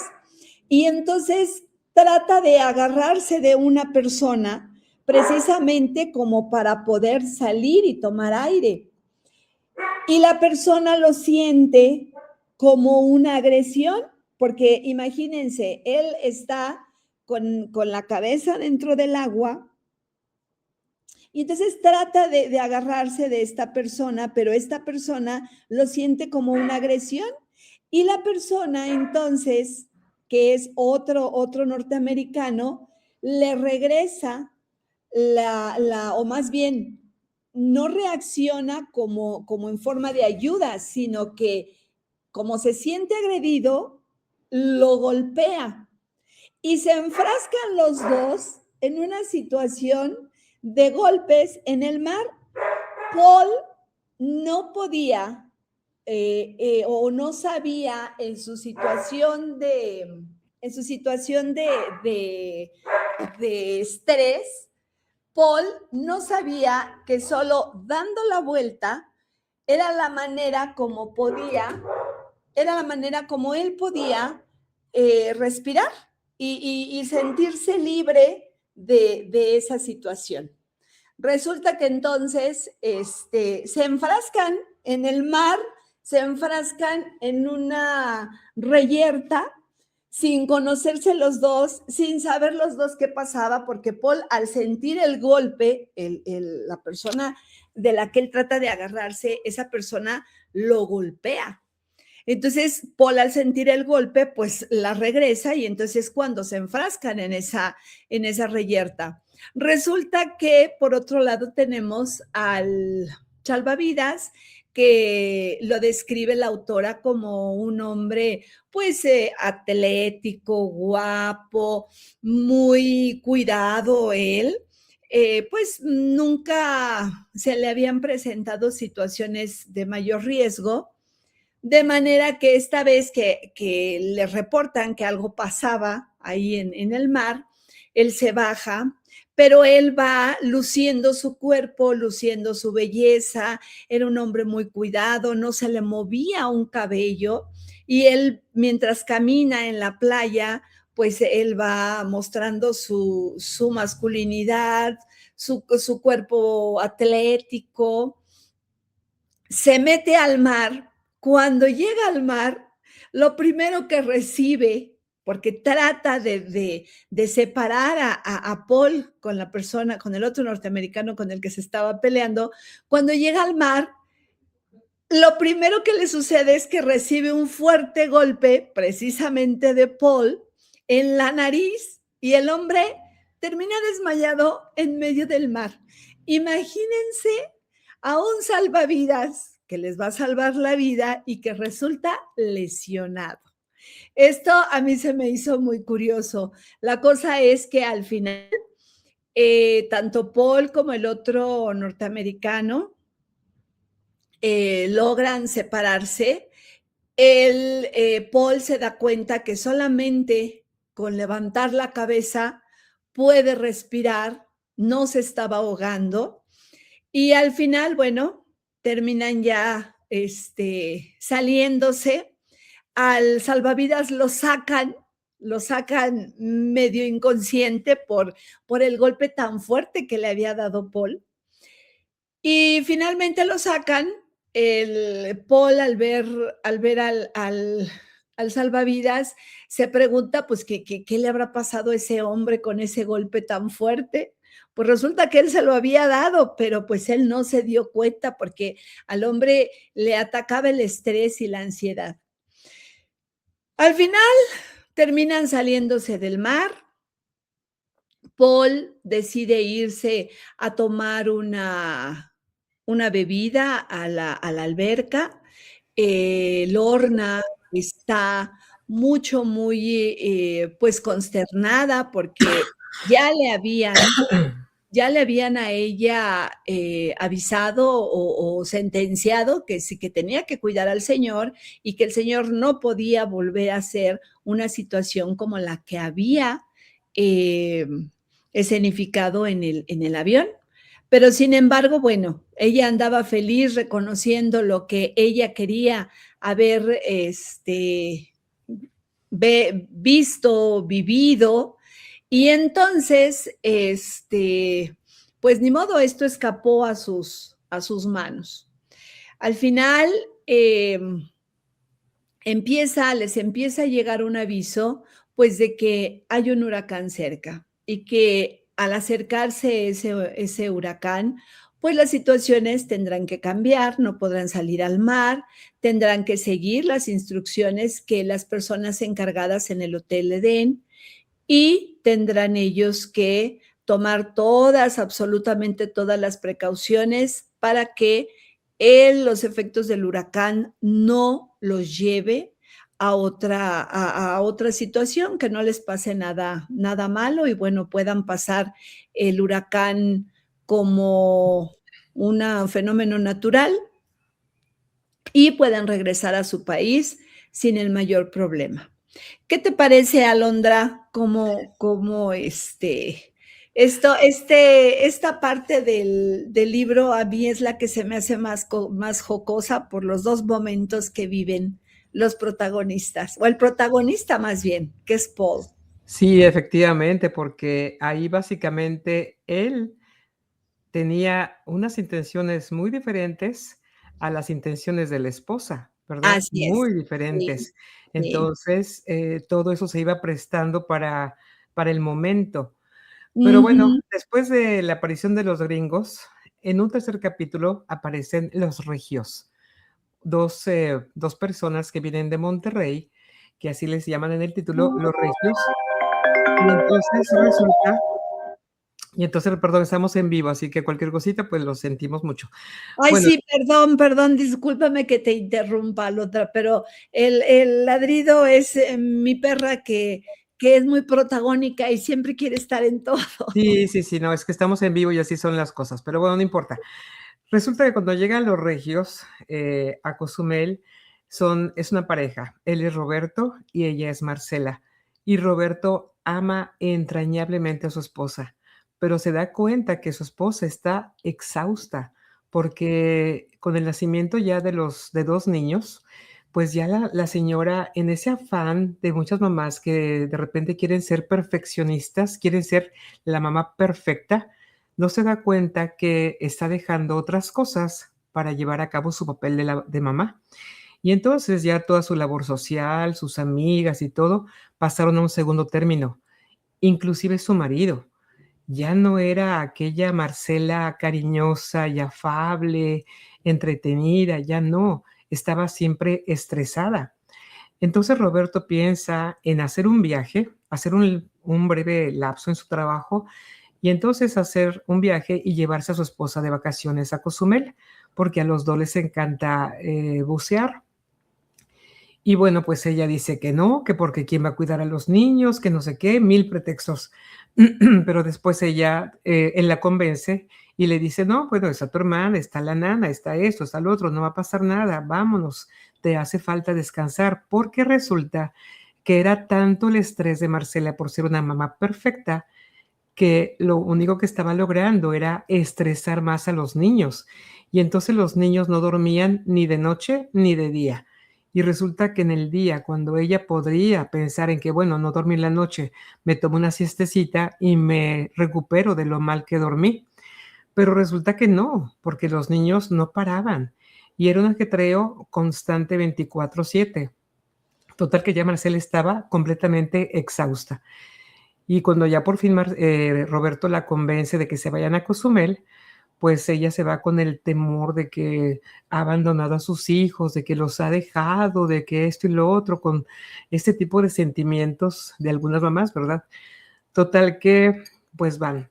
y entonces trata de agarrarse de una persona precisamente como para poder salir y tomar aire. Y la persona lo siente como una agresión, porque imagínense, él está con la cabeza dentro del agua y entonces trata de agarrarse de esta persona, pero esta persona lo siente como una agresión y la persona entonces, que es otro norteamericano, le regresa o más bien, no reacciona como en forma de ayuda, sino que como se siente agredido, lo golpea y se enfrascan los dos en una situación de golpes en el mar. Paul no podía o no sabía en su situación de estrés, Paul no sabía que solo dando la vuelta era la manera como él podía respirar y sentirse libre de esa situación. Resulta que entonces se enfrascan en el mar, se enfrascan en una reyerta sin conocerse los dos, sin saber los dos qué pasaba, porque Paul al sentir el golpe, la persona de la que él trata de agarrarse, esa persona lo golpea. Entonces, Paul al sentir el golpe, pues la regresa y entonces cuando se enfrascan en esa reyerta. Resulta que por otro lado tenemos al salvavidas, que lo describe la autora como un hombre pues atlético, guapo, muy cuidado él. Pues nunca se le habían presentado situaciones de mayor riesgo, de manera que esta vez que le reportan que algo pasaba ahí en el mar, él se baja, pero él va luciendo su cuerpo, luciendo su belleza, era un hombre muy cuidado, no se le movía un cabello, y él mientras camina en la playa, pues él va mostrando su masculinidad, su cuerpo atlético, se mete al mar. Cuando llega al mar, lo primero que recibe, porque trata de separar a Paul con la persona, con el otro norteamericano con el que se estaba peleando, cuando llega al mar, lo primero que le sucede es que recibe un fuerte golpe, precisamente de Paul, en la nariz, y el hombre termina desmayado en medio del mar. Imagínense a un salvavidas que les va a salvar la vida y que resulta lesionado. Esto a mí se me hizo muy curioso. La cosa es que al final, tanto Paul como el otro norteamericano logran separarse. Paul se da cuenta que solamente con levantar la cabeza puede respirar, no se estaba ahogando, y al final, bueno, terminan ya saliéndose. Al salvavidas lo sacan medio inconsciente por el golpe tan fuerte que le había dado Paul. Y finalmente lo sacan. El Paul al ver al salvavidas, se pregunta, pues, ¿qué le habrá pasado a ese hombre con ese golpe tan fuerte? Pues resulta que él se lo había dado, pero pues él no se dio cuenta porque al hombre le atacaba el estrés y la ansiedad. Al final terminan saliéndose del mar. Paul decide irse a tomar una bebida a la alberca. Lorna está pues consternada porque ya le habían ya le habían a ella avisado o sentenciado que sí que tenía que cuidar al señor y que el señor no podía volver a ser una situación como la que había eh, escenificado en el avión. Pero sin embargo, bueno, ella andaba feliz reconociendo lo que ella quería haber visto, vivido, y entonces, pues ni modo, esto escapó a sus manos. Al final, les empieza a llegar un aviso, pues de que hay un huracán cerca y que al acercarse ese huracán, pues las situaciones tendrán que cambiar, no podrán salir al mar, tendrán que seguir las instrucciones que las personas encargadas en el hotel le den y tendrán ellos que tomar absolutamente todas las precauciones para que los efectos del huracán no los lleve a otra situación, que no les pase nada malo y bueno, puedan pasar el huracán como un fenómeno natural y puedan regresar a su país sin el mayor problema. ¿Qué te parece, Alondra? Como esta parte del libro a mí es la que se me hace más jocosa por los dos momentos que viven los protagonistas, o el protagonista más bien, que es Paul. Sí, efectivamente, porque ahí básicamente él tenía unas intenciones muy diferentes a las intenciones de la esposa, ¿verdad? Así es. Muy Sí, diferentes. sí. Entonces, todo eso se iba prestando para el momento. Pero bueno, Ujú. después de la aparición de los gringos, en un tercer capítulo aparecen los regios, 2 personas que vienen de Monterrey, que así les llaman en el título, los regios. Y entonces resulta perdón, estamos en vivo, así que cualquier cosita, pues, lo sentimos mucho. Ay, Bueno, sí, perdón, discúlpame que te interrumpa, Alondra, pero el ladrido es, mi perra que es muy protagónica y siempre quiere estar en todo. sí, sí, sí, no, es que estamos en vivo y así son las cosas, pero bueno, no importa. Resulta que cuando llegan los regios, a Cozumel, es una pareja. Él es Roberto y ella es Marcela. Y Roberto ama entrañablemente a su esposa, pero se da cuenta que su esposa está exhausta, porque con el nacimiento ya de 2 niños, pues ya la señora, en ese afán de muchas mamás que de repente quieren ser perfeccionistas, quieren ser la mamá perfecta, no se da cuenta que está dejando otras cosas para llevar a cabo su papel de mamá. Y entonces ya toda su labor social, sus amigas y todo, pasaron a un segundo término, inclusive su marido. Ya no era aquella Marcela cariñosa y afable, entretenida, ya no, estaba siempre estresada. Entonces Roberto piensa en hacer un viaje, hacer un breve lapso en su trabajo y entonces hacer un viaje y llevarse a su esposa de vacaciones a Cozumel, porque a los 2 les encanta, bucear. Y bueno, pues ella dice que no, que porque quién va a cuidar a los niños, que no sé qué, 1000 pretextos. Pero después él la convence y le dice: "No, bueno, está tu hermana, está la nana, está esto, está lo otro, no va a pasar nada, vámonos, te hace falta descansar", porque resulta que era tanto el estrés de Marcela por ser una mamá perfecta, que lo único que estaba logrando era estresar más a los niños. Y entonces los niños no dormían ni de noche ni de día. Y resulta que en el día, cuando ella podría pensar en que, bueno, no dormí en la noche, me tomo una siestecita y me recupero de lo mal que dormí. Pero resulta que no, porque los niños no paraban y era un ajetreo constante 24/7. Total que ya Marcela estaba completamente exhausta. Y cuando ya por fin Roberto la convence de que se vayan a Cozumel, pues ella se va con el temor de que ha abandonado a sus hijos, de que los ha dejado, de que esto y lo otro, con este tipo de sentimientos de algunas mamás, ¿verdad? Total que, pues van.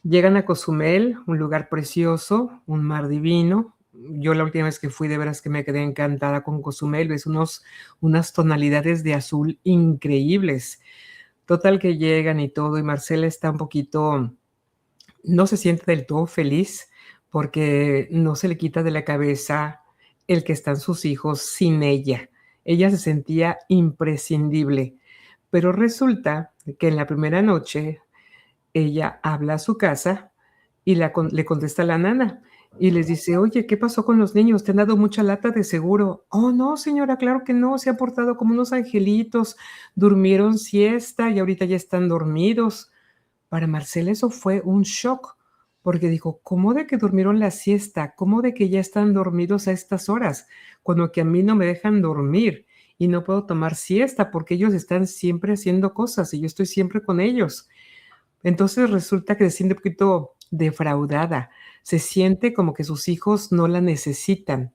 Llegan a Cozumel, un lugar precioso, un mar divino. Yo la última vez que fui, de veras que me quedé encantada con Cozumel, ves unas tonalidades de azul increíbles. Total que llegan y todo, y Marcela está un poquito, no se siente del todo feliz porque no se le quita de la cabeza el que están sus hijos sin ella. Ella se sentía imprescindible, pero resulta que en la primera noche ella habla a su casa y le contesta la nana y les dice: "Oye, ¿qué pasó con los niños? ¿Te han dado mucha lata de seguro?". "Oh, no, señora, claro que no, se han portado como unos angelitos, durmieron siesta y ahorita ya están dormidos". Para Marcela eso fue un shock, porque dijo: "¿Cómo de que durmieron la siesta? ¿Cómo de que ya están dormidos a estas horas? Cuando que a mí no me dejan dormir y no puedo tomar siesta porque ellos están siempre haciendo cosas y yo estoy siempre con ellos". Entonces resulta que se siente un poquito defraudada, se siente como que sus hijos no la necesitan.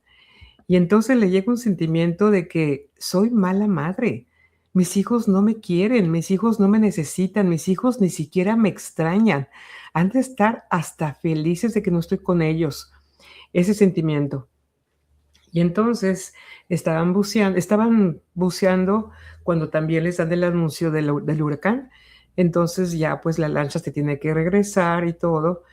Y entonces le llega un sentimiento de que soy mala madre. Mis hijos no me quieren, mis hijos no me necesitan, mis hijos ni siquiera me extrañan. Han de estar hasta felices de que no estoy con ellos. Ese sentimiento. Y entonces estaban buceando cuando también les dan el anuncio del huracán. Entonces ya pues la lancha se tiene que regresar y todo.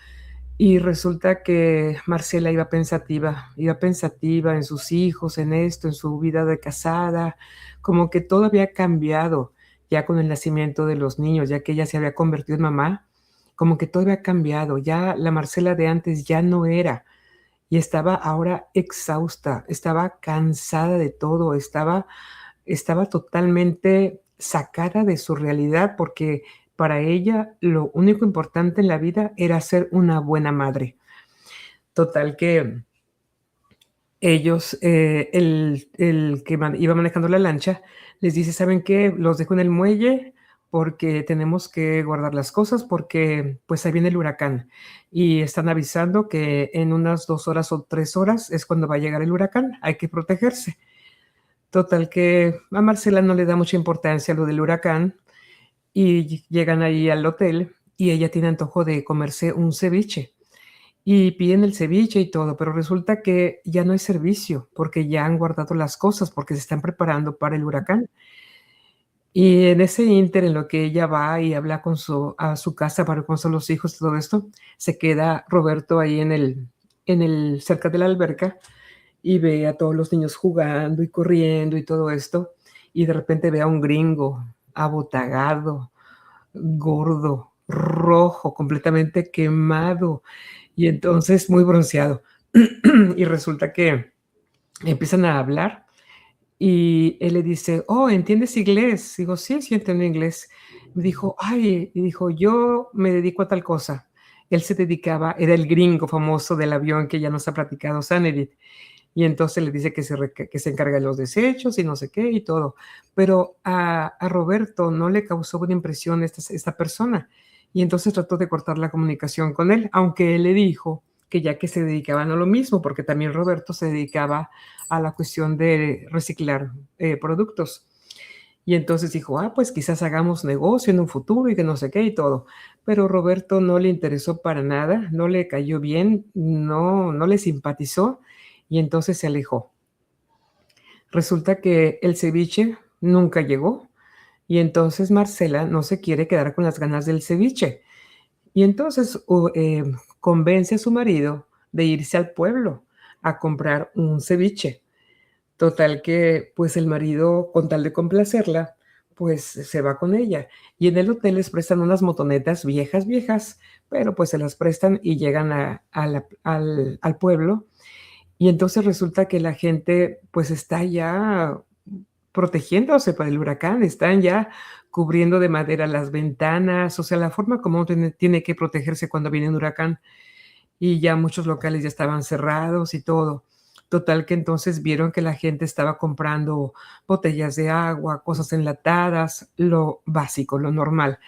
Y resulta que Marcela iba pensativa en sus hijos, en esto, en su vida de casada, como que todo había cambiado ya con el nacimiento de los niños, ya que ella se había convertido en mamá, como que todo había cambiado, ya la Marcela de antes ya no era, y estaba ahora exhausta, estaba cansada de todo, estaba totalmente sacada de su realidad, porque para ella lo único importante en la vida era ser una buena madre. Total que ellos, el que iba manejando la lancha, les dice: "¿Saben qué? Los dejo en el muelle porque tenemos que guardar las cosas porque pues ahí viene el huracán y están avisando que en unas 2 horas o 3 horas es cuando va a llegar el huracán, hay que protegerse". Total que a Marcela no le da mucha importancia lo del huracán y llegan ahí al hotel y ella tiene antojo de comerse un ceviche y piden el ceviche y todo, pero resulta que ya no hay servicio porque ya han guardado las cosas porque se están preparando para el huracán. Y en ese ínter, en lo que ella va y habla a su casa para con los hijos y todo esto, se queda Roberto ahí cerca de la alberca y ve a todos los niños jugando y corriendo y todo esto, y de repente ve a un gringo abotagado, gordo, rojo, completamente quemado, y entonces muy bronceado. Y resulta que empiezan a hablar y él le dice: "Oh, ¿entiendes inglés?". Digo: "Sí, sí entiendo inglés". Me dijo: "Ay", y dijo: "Yo me dedico a tal cosa". Él se dedicaba, era el gringo famoso del avión que ya nos ha platicado Sanedith. Y entonces le dice que se encarga de los desechos y no sé qué y todo. Pero a Roberto no le causó buena impresión esta persona. Y entonces trató de cortar la comunicación con él, aunque él le dijo que ya que se dedicaban a lo mismo, porque también Roberto se dedicaba a la cuestión de reciclar productos. Y entonces dijo: "Ah, pues quizás hagamos negocio en un futuro y que no sé qué y todo". Pero Roberto no le interesó para nada, no le cayó bien, no le simpatizó y entonces se alejó. Resulta que el ceviche nunca llegó y entonces Marcela no se quiere quedar con las ganas del ceviche. Y entonces convence a su marido de irse al pueblo a comprar un ceviche. Total que, pues, el marido, con tal de complacerla, pues, se va con ella. Y en el hotel les prestan unas motonetas viejas, viejas, pero, pues, se las prestan y llegan al pueblo. Y entonces resulta que la gente, pues, está ya protegiéndose para el huracán, están ya cubriendo de madera las ventanas, o sea, la forma como uno tiene que protegerse cuando viene un huracán. Y ya muchos locales ya estaban cerrados y todo. Total que entonces vieron que la gente estaba comprando botellas de agua, cosas enlatadas, lo básico, lo normal.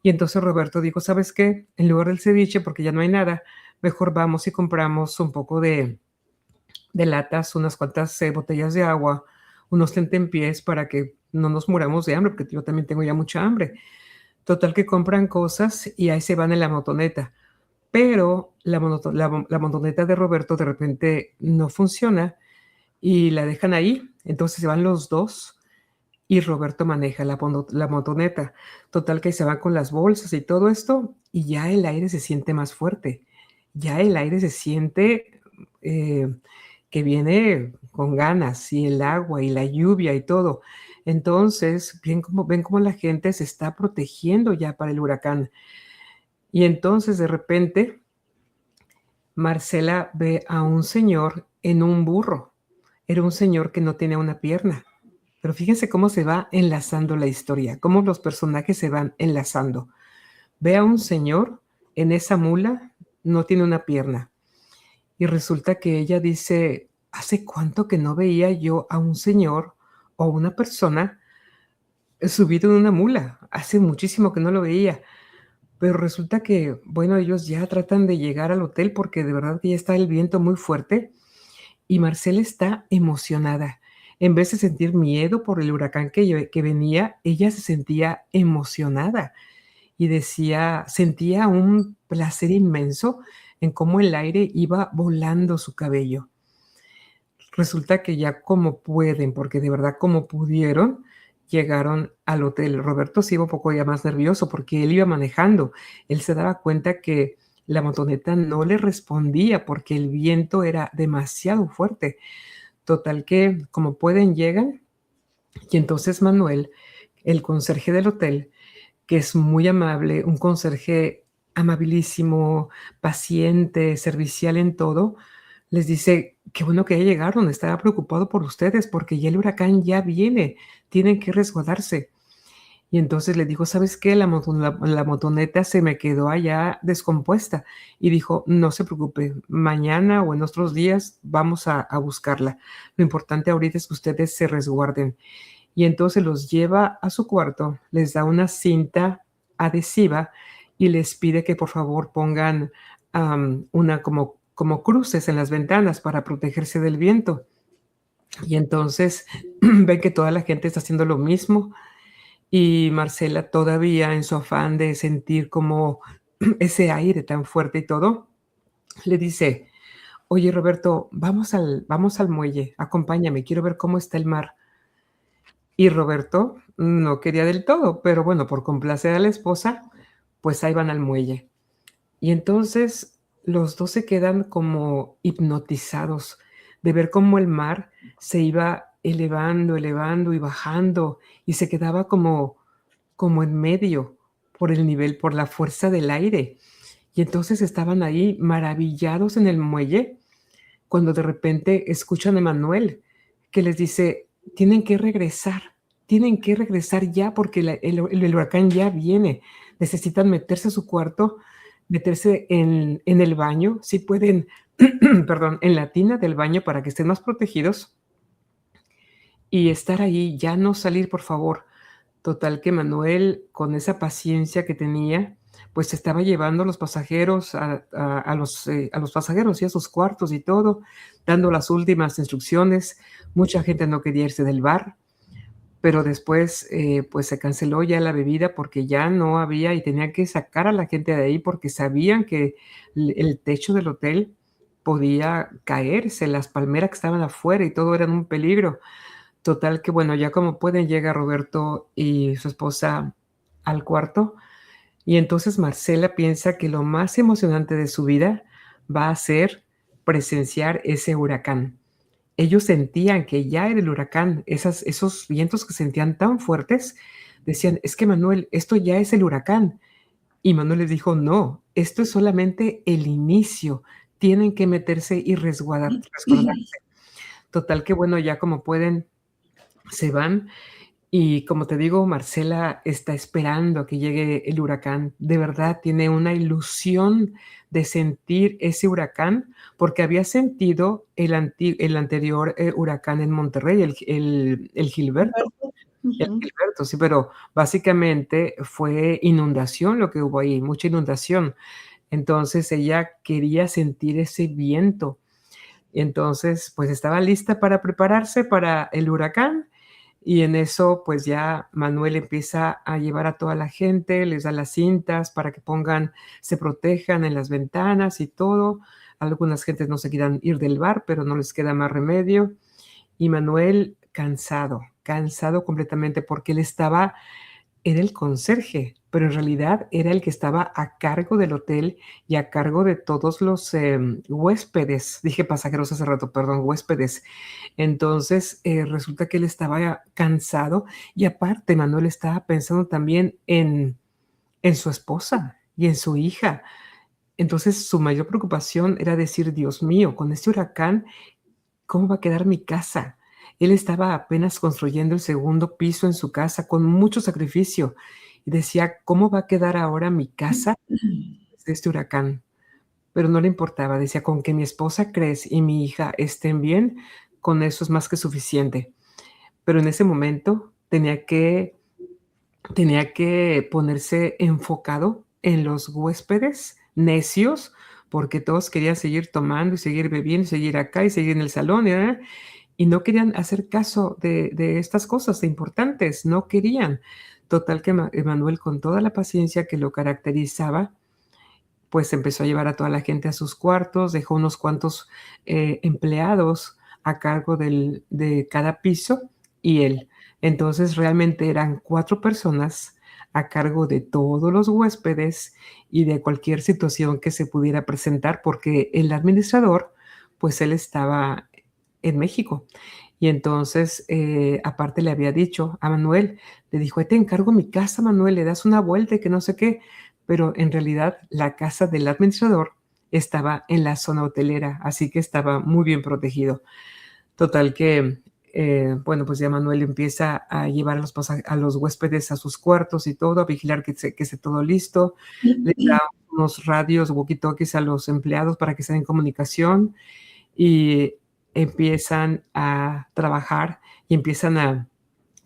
Y entonces Roberto dijo: "¿Sabes qué? En lugar del ceviche, porque ya no hay nada, mejor vamos y compramos un poco de latas, unas cuantas, botellas de agua, unos tentempiés para que no nos muramos de hambre", porque yo también tengo ya mucha hambre. Total que compran cosas y ahí se van en la motoneta, pero la motoneta de Roberto de repente no funciona y la dejan ahí. Entonces se van los 2 y Roberto maneja la motoneta. Total que se van con las bolsas y todo esto, y ya el aire se siente más fuerte. Ya el aire se siente, eh, que viene con ganas, y el agua, y la lluvia, y todo. Entonces, ven cómo la gente se está protegiendo ya para el huracán. Y entonces, de repente, Marcela ve a un señor en un burro. Era un señor que no tenía una pierna. Pero fíjense cómo se va enlazando la historia, cómo los personajes se van enlazando. Ve a un señor en esa mula, no tiene una pierna. Y resulta que ella dice: "¿Hace cuánto que no veía yo a un señor o una persona subido en una mula? Hace muchísimo que no lo veía". Pero resulta que, bueno, ellos ya tratan de llegar al hotel porque de verdad que ya está el viento muy fuerte y Marcela está emocionada. En vez de sentir miedo por el huracán que venía, ella se sentía emocionada y decía, sentía un placer inmenso en cómo el aire iba volando su cabello. Resulta que ya como pueden, porque de verdad como pudieron, llegaron al hotel. Roberto se iba un poco ya más nervioso porque él iba manejando. Él se daba cuenta que la motoneta no le respondía porque el viento era demasiado fuerte. Total que como pueden llegan y entonces Manuel, el conserje del hotel, que es muy amable, un conserje amabilísimo, paciente, servicial en todo, les dice: "Qué bueno que ya llegaron, estaba preocupado por ustedes porque ya el huracán ya viene, tienen que resguardarse". Y entonces le dijo: "¿Sabes qué? La motoneta se me quedó allá descompuesta". Y dijo: "No se preocupe, mañana o en otros días vamos a buscarla. Lo importante ahorita es que ustedes se resguarden". Y entonces los lleva a su cuarto, les da una cinta adhesiva y les pide que por favor pongan, una como cruces en las ventanas para protegerse del viento. Y entonces ven que toda la gente está haciendo lo mismo y Marcela todavía en su afán de sentir como ese aire tan fuerte y todo, le dice: "Oye, Roberto, vamos al muelle, acompáñame, quiero ver cómo está el mar". Y Roberto no quería del todo, pero bueno, por complacer a la esposa, pues ahí van al muelle. Y entonces los 2 se quedan como hipnotizados de ver cómo el mar se iba elevando, elevando y bajando, y se quedaba como en medio por el nivel, por la fuerza del aire. Y entonces estaban ahí maravillados en el muelle, cuando de repente escuchan a Manuel, que les dice: tienen que regresar ya porque el huracán ya viene, necesitan meterse a su cuarto, meterse en el baño, si pueden, perdón, en la tina del baño para que estén más protegidos y estar ahí, ya no salir, por favor". Total que Manuel, con esa paciencia que tenía, pues estaba llevando a los pasajeros a los pasajeros y a sus cuartos y todo, dando las últimas instrucciones. Mucha gente no quería irse del bar, pero después, pues se canceló ya la bebida porque ya no había y tenían que sacar a la gente de ahí porque sabían que el techo del hotel podía caerse, las palmeras que estaban afuera y todo eran un peligro. Total que, bueno, ya como pueden, llega Roberto y su esposa al cuarto, y entonces Marcela piensa que lo más emocionante de su vida va a ser presenciar ese huracán. Ellos sentían que ya era el huracán, esos vientos que sentían tan fuertes, decían: "Es que Manuel, esto ya es el huracán". Y Manuel les dijo: "No, esto es solamente el inicio, tienen que meterse y resguardarse". Total que, bueno, ya como pueden, se van Y como te digo, Marcela está esperando a que llegue el huracán. De verdad, tiene una ilusión de sentir ese huracán, porque había sentido el anterior, huracán en Monterrey, el Gilberto. Humberto. El Ujú. Gilberto, sí, pero básicamente fue inundación lo que hubo ahí, mucha inundación. Entonces, ella quería sentir ese viento. Entonces, pues, estaba lista para prepararse para el huracán, y en eso, pues, ya Manuel empieza a llevar a toda la gente, les da las cintas para que se protejan en las ventanas y todo. Algunas gentes no se quieran ir del bar, pero no les queda más remedio. Y Manuel cansado, cansado completamente, porque él estaba era el conserje, pero en realidad era el que estaba a cargo del hotel y a cargo de todos los, huéspedes. Dije pasajeros hace rato, perdón, huéspedes. Entonces, resulta que él estaba cansado y aparte Manuel estaba pensando también en su esposa y en su hija. Entonces, su mayor preocupación era decir: "Dios mío, con este huracán, ¿cómo va a quedar mi casa?". Él estaba apenas construyendo el segundo piso en su casa con mucho sacrificio, y decía: "¿Cómo va a quedar ahora mi casa después de este huracán?". Pero no le importaba, decía: "Con que mi esposa Cres y mi hija estén bien, con eso es más que suficiente". Pero en ese momento tenía que ponerse enfocado en los huéspedes necios, porque todos querían seguir tomando y seguir bebiendo y seguir acá y seguir en el salón, y no querían hacer caso de estas cosas importantes, no querían. Total que Emanuel, con toda la paciencia que lo caracterizaba, pues empezó a llevar a toda la gente a sus cuartos, dejó unos cuantos, empleados a cargo de cada piso y él. Entonces, realmente eran 4 personas a cargo de todos los huéspedes y de cualquier situación que se pudiera presentar, porque el administrador, pues él estaba en México. Y entonces, aparte le había dicho a Manuel, le dijo: "Ahí te encargo mi casa, Manuel, le das una vuelta y que no sé qué". Pero en realidad la casa del administrador estaba en la zona hotelera, así que estaba muy bien protegido. Total que, bueno, pues ya Manuel empieza a llevar a los huéspedes a sus cuartos y todo, a vigilar que esté todo listo. Le da unos radios, walkie-talkies a los empleados para que estén en comunicación y empiezan a trabajar y empiezan a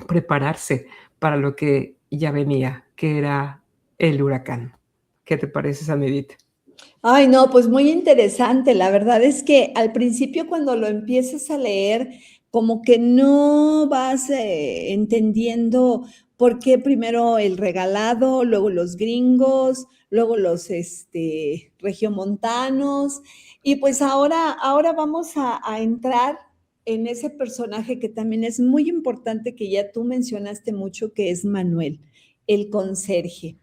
prepararse para lo que ya venía, que era el huracán. ¿Qué te parece, Sanedit? Ay, no, pues muy interesante. La verdad es que al principio cuando lo empiezas a leer, como que no vas entendiendo por qué primero el regalado, luego los gringos, luego los regiomontanos, y pues ahora vamos a entrar en ese personaje que también es muy importante, que ya tú mencionaste mucho, que es Manuel, el conserje.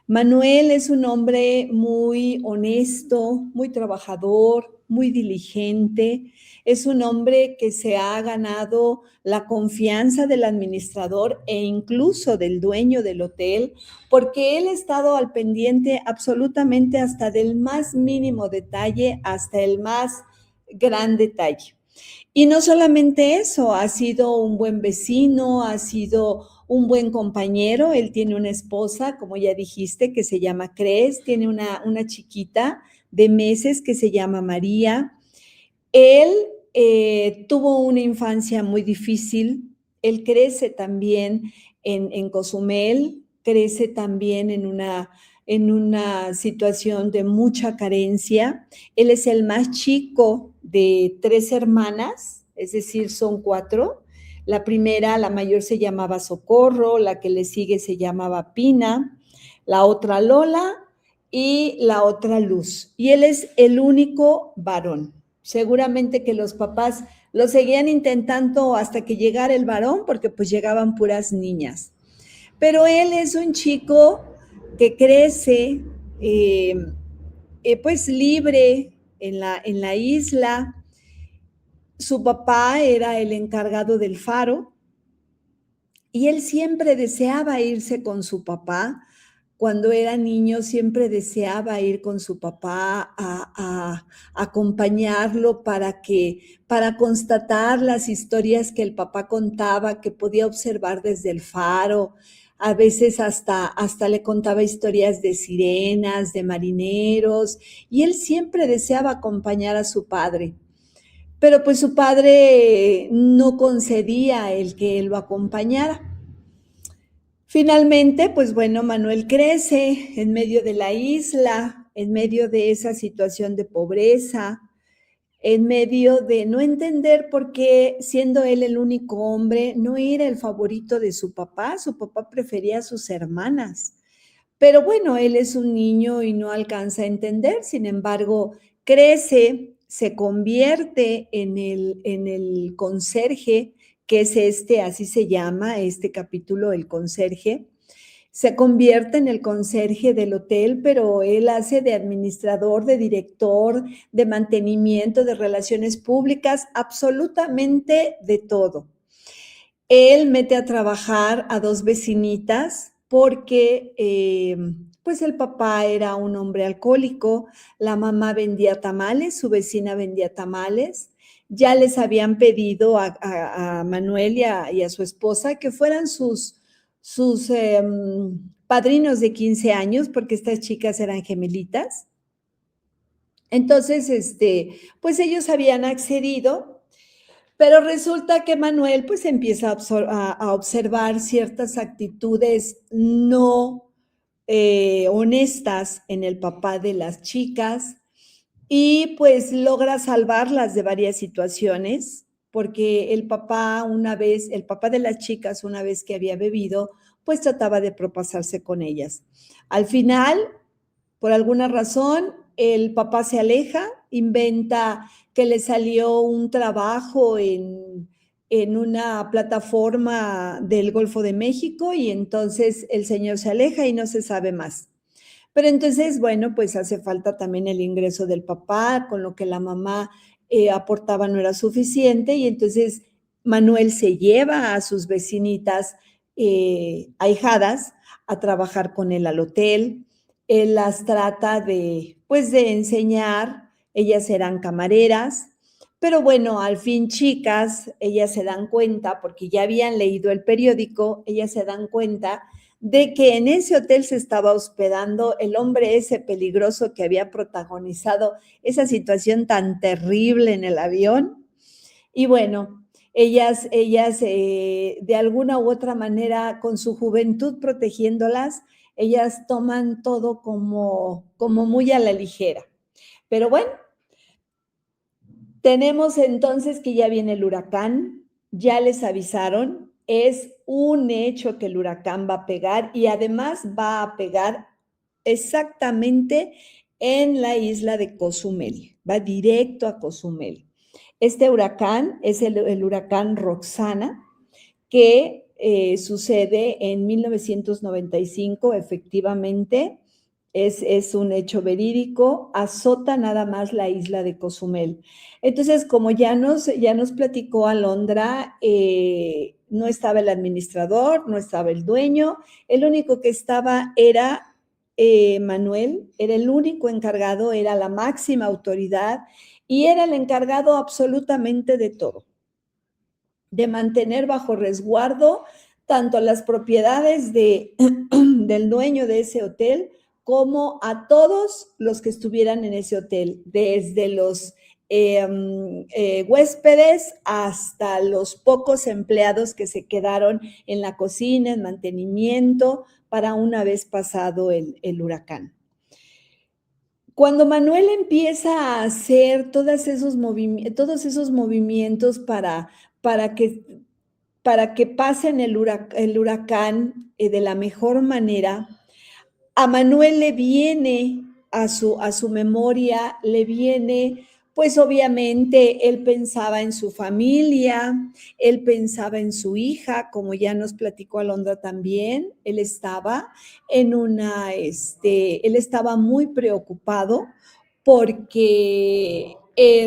Manuel es un hombre muy honesto, muy trabajador, muy diligente. Es un hombre que se ha ganado la confianza del administrador e incluso del dueño del hotel, porque él ha estado al pendiente absolutamente hasta del más mínimo detalle, hasta el más gran detalle. Y no solamente eso, ha sido un buen vecino, ha sido un buen compañero. Él tiene una esposa, como ya dijiste, que se llama Cres, tiene una chiquita de meses que se llama María. Él tuvo una infancia muy difícil. Él crece también en Cozumel, crece también en una situación de mucha carencia. Él es el más chico de 3 hermanas, es decir, son 4. La primera, la mayor, se llamaba Socorro, la que le sigue se llamaba Pina, la otra Lola y la otra Luz. Y él es el único varón. Seguramente que los papás lo seguían intentando hasta que llegara el varón, porque pues llegaban puras niñas. Pero él es un chico que crece pues libre en la isla. Su papá era el encargado del faro y él siempre deseaba irse con su papá cuando era niño siempre deseaba ir con su papá a acompañarlo para constatar las historias que el papá contaba, que podía observar desde el faro. A veces hasta le contaba historias de sirenas, de marineros, y él siempre deseaba acompañar a su padre. Pero pues su padre no concedía el que él lo acompañara. Finalmente, pues bueno, Manuel crece en medio de la isla, en medio de esa situación de pobreza, en medio de no entender por qué, siendo él el único hombre, no era el favorito de su papá prefería a sus hermanas. Pero bueno, él es un niño y no alcanza a entender, sin embargo, crece, se convierte en el conserje, que es así se llama este capítulo, el conserje. Se convierte en el conserje del hotel, pero él hace de administrador, de director, de mantenimiento, de relaciones públicas, absolutamente de todo. Él mete a trabajar a 2 vecinitas porque pues el papá era un hombre alcohólico, la mamá vendía tamales, su vecina vendía tamales. Ya les habían pedido a Manuel y a su esposa que fueran sus padrinos de 15 años, porque estas chicas eran gemelitas. Entonces, pues ellos habían accedido, pero resulta que Manuel pues empieza a observar ciertas actitudes no honestas en el papá de las chicas y pues logra salvarlas de varias situaciones, porque el papá el papá de las chicas una vez que había bebido, pues trataba de propasarse con ellas. Al final, por alguna razón, el papá se aleja, inventa que le salió un trabajo en una plataforma del Golfo de México y entonces el señor se aleja y no se sabe más. Pero entonces, bueno, pues hace falta también el ingreso del papá, con lo que la mamá aportaba no era suficiente y entonces Manuel se lleva a sus vecinitas ahijadas a trabajar con él al hotel. Él las trata pues de enseñar, ellas eran camareras, pero bueno, al fin chicas, ellas se dan cuenta, porque ya habían leído el periódico, ellas se dan cuenta de que en ese hotel se estaba hospedando el hombre ese peligroso que había protagonizado esa situación tan terrible en el avión. Y bueno, ellas de alguna u otra manera, con su juventud protegiéndolas, ellas toman todo como muy a la ligera. Pero bueno, tenemos entonces que ya viene el huracán, ya les avisaron, es un hecho que el huracán va a pegar y además va a pegar exactamente en la isla de Cozumel, va directo a Cozumel. Este huracán es el huracán Roxana, que sucede en 1995, efectivamente, es un hecho verídico, azota nada más la isla de Cozumel. Entonces, como ya nos platicó Alondra, no estaba el administrador, no estaba el dueño, el único que estaba era Manuel, era el único encargado, era la máxima autoridad y era el encargado absolutamente de todo, de mantener bajo resguardo tanto las propiedades del dueño de ese hotel como a todos los que estuvieran en ese hotel, desde los huéspedes hasta los pocos empleados que se quedaron en la cocina, en mantenimiento, para una vez pasado el huracán. Cuando Manuel empieza a hacer todos esos movimientos para que pasen el huracán de la mejor manera, a Manuel le viene a su memoria, le viene, pues obviamente él pensaba en su familia, él pensaba en su hija, como ya nos platicó Alondra también, él estaba él estaba muy preocupado porque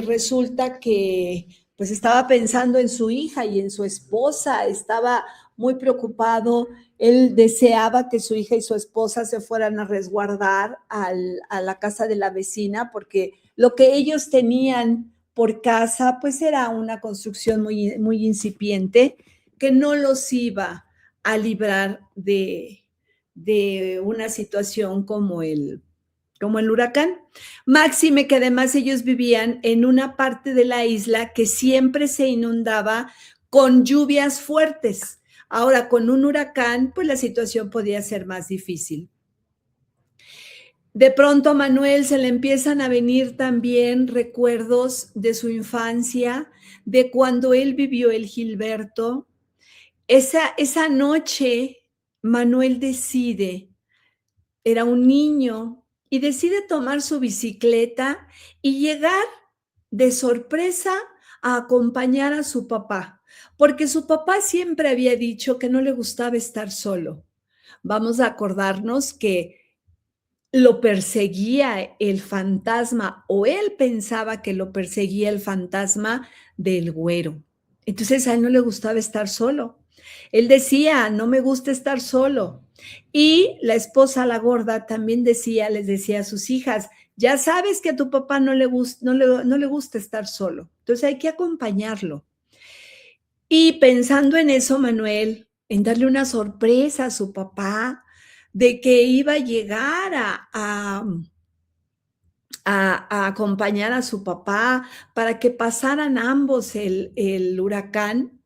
resulta que pues estaba pensando en su hija y en su esposa, estaba muy preocupado. Él deseaba que su hija y su esposa se fueran a resguardar a la casa de la vecina, porque lo que ellos tenían por casa, pues era una construcción muy incipiente, que no los iba a librar de una situación como el huracán. Máxime que además ellos vivían en una parte de la isla que siempre se inundaba con lluvias fuertes. Ahora, con un huracán, pues la situación podía ser más difícil. De pronto a Manuel se le empiezan a venir también recuerdos de su infancia, de cuando él vivió el Gilberto. Esa noche, Manuel decide, era un niño, y decide tomar su bicicleta y llegar de sorpresa a acompañar a su papá, porque su papá siempre había dicho que no le gustaba estar solo. Vamos a acordarnos que lo perseguía el fantasma, o él pensaba que lo perseguía el fantasma del güero. Entonces a él no le gustaba estar solo. Él decía, no me gusta estar solo. Y la esposa, la gorda, también les decía a sus hijas, ya sabes que a tu papá no le gusta estar solo. Entonces hay que acompañarlo. Y pensando en eso, Manuel, en darle una sorpresa a su papá, de que iba a llegar a acompañar a su papá para que pasaran ambos el huracán,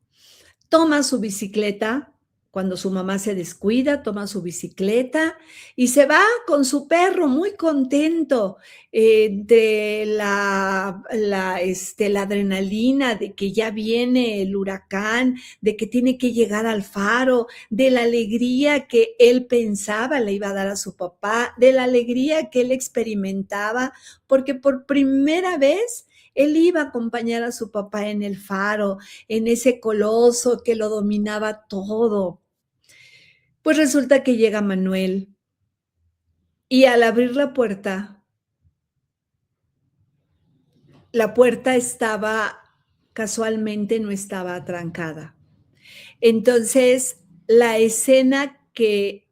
toma su bicicleta. Cuando su mamá se descuida, toma su bicicleta y se va con su perro muy contento, de la adrenalina de que ya viene el huracán, de que tiene que llegar al faro, de la alegría que él pensaba le iba a dar a su papá, de la alegría que él experimentaba, porque por primera vez él iba a acompañar a su papá en el faro, en ese coloso que lo dominaba todo. Pues resulta que llega Manuel y al abrir la puerta estaba, casualmente no estaba atrancada. Entonces, la escena que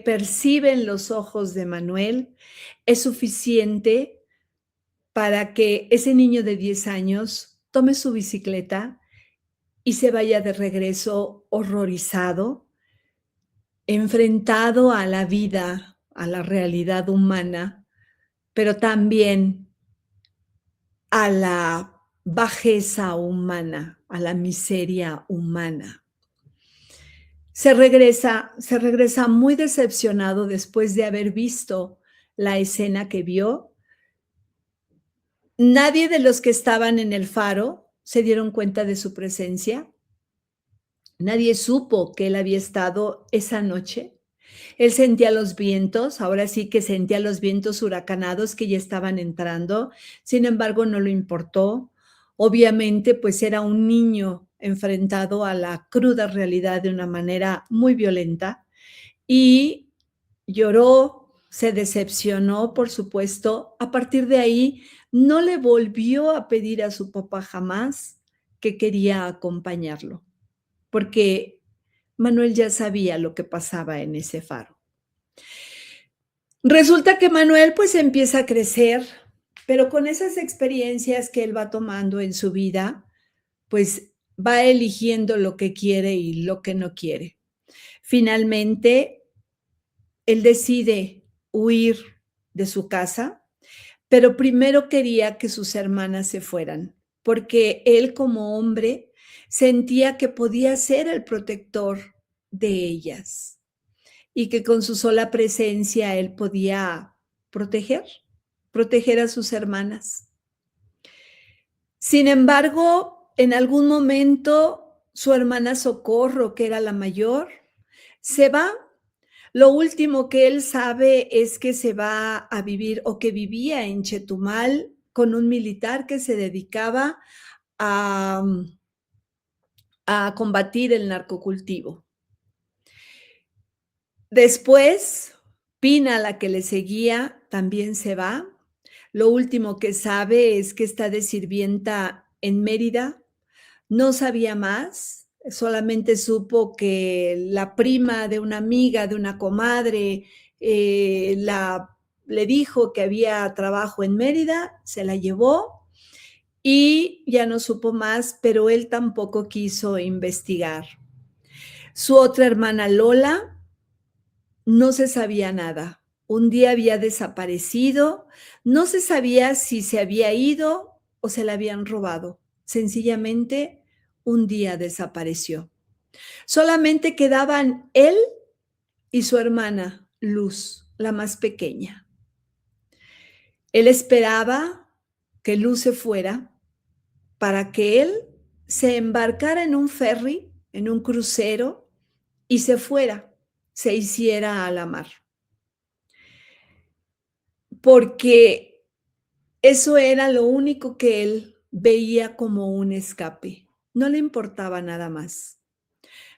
perciben los ojos de Manuel es suficiente para que ese niño de 10 años tome su bicicleta y se vaya de regreso horrorizado, enfrentado a la vida, a la realidad humana, pero también a la bajeza humana, a la miseria humana. Se regresa muy decepcionado después de haber visto la escena que vio. Nadie de los que estaban en el faro se dieron cuenta de su presencia. Nadie supo que él había estado esa noche. Él sentía los vientos, ahora sí que sentía los vientos huracanados que ya estaban entrando, sin embargo no lo importó. Obviamente, pues era un niño enfrentado a la cruda realidad de una manera muy violenta y lloró, se decepcionó, por supuesto. A partir de ahí, no le volvió a pedir a su papá jamás que quería acompañarlo, porque Manuel ya sabía lo que pasaba en ese faro. Resulta que Manuel pues empieza a crecer, pero con esas experiencias que él va tomando en su vida, pues va eligiendo lo que quiere y lo que no quiere. Finalmente, él decide huir de su casa, pero primero quería que sus hermanas se fueran, porque él como hombre sentía que podía ser el protector de ellas y que con su sola presencia él podía proteger a sus hermanas. Sin embargo, en algún momento su hermana Socorro, que era la mayor, se va. Lo último que él sabe es que se va a vivir, o que vivía en Chetumal con un militar que se dedicaba a combatir el narcocultivo. Después, Pina, la que le seguía, también se va. Lo último que sabe es que está de sirvienta en Mérida. No sabía más. solamente supo que la prima de una amiga, de una comadre, le dijo que había trabajo en Mérida, se la llevó y ya no supo más, pero él tampoco quiso investigar. Su otra hermana Lola no se sabía nada. Un día había desaparecido, no se sabía si se había ido o se la habían robado. Sencillamente, un día desapareció. Solamente quedaban él y su hermana, Luz, la más pequeña. Él esperaba que Luz se fuera para que él se embarcara en un ferry, en un crucero, y se fuera, se hiciera a la mar. Porque eso era lo único que él veía como un escape. No le importaba nada más.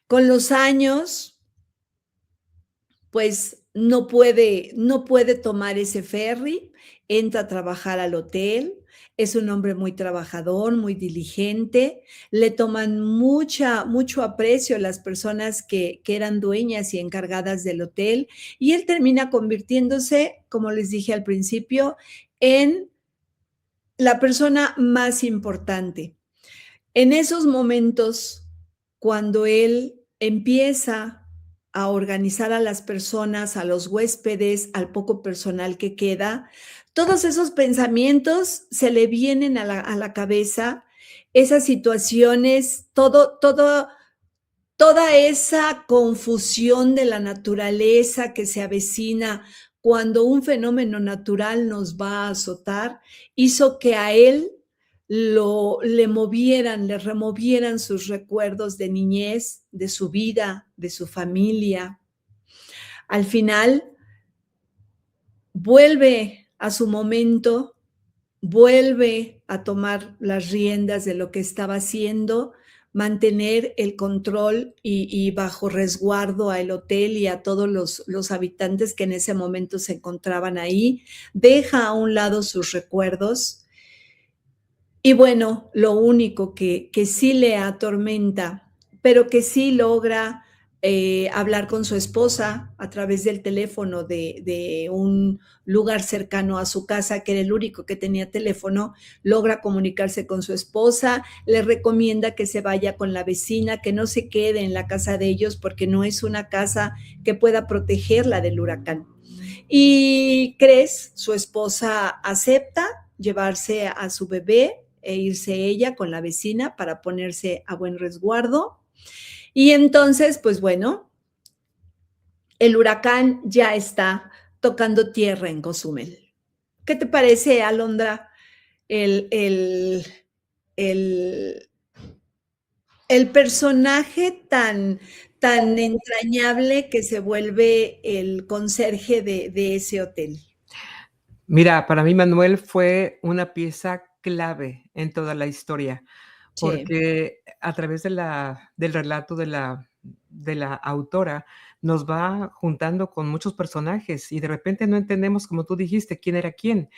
Con los años, pues no puede tomar ese ferry, entra a trabajar al hotel, es un hombre muy trabajador, muy diligente, le toman mucho aprecio las personas que eran dueñas y encargadas del hotel, y él termina convirtiéndose, como les dije al principio, en la persona más importante. En esos momentos, cuando él empieza a organizar a las personas, a los huéspedes, al poco personal que queda, todos esos pensamientos se le vienen a la cabeza, esas situaciones, toda esa confusión de la naturaleza que se avecina cuando un fenómeno natural nos va a azotar, hizo que a él le movieran, le removieran sus recuerdos de niñez, de su vida, de su familia. Al final, vuelve a su momento, vuelve a tomar las riendas de lo que estaba haciendo, mantener el control y bajo resguardo al hotel y a todos los habitantes que en ese momento se encontraban ahí, deja a un lado sus recuerdos y bueno, lo único que sí le atormenta, pero que sí logra hablar con su esposa a través del teléfono de un lugar cercano a su casa, que era el único que tenía teléfono, logra comunicarse con su esposa, le recomienda que se vaya con la vecina, que no se quede en la casa de ellos porque no es una casa que pueda protegerla del huracán. Y Cres, su esposa, acepta llevarse a su bebé e irse ella con la vecina para ponerse a buen resguardo. Y entonces, pues bueno, el huracán ya está tocando tierra en Cozumel. ¿Qué te parece, Alondra, el, el, el, el personaje tan entrañable que se vuelve el conserje de ese hotel? Mira, para mí Manuel fue una pieza clave en toda la historia, Sí. porque a través del relato de la autora nos va juntando con muchos personajes y de repente no entendemos, como tú dijiste, quién era quién,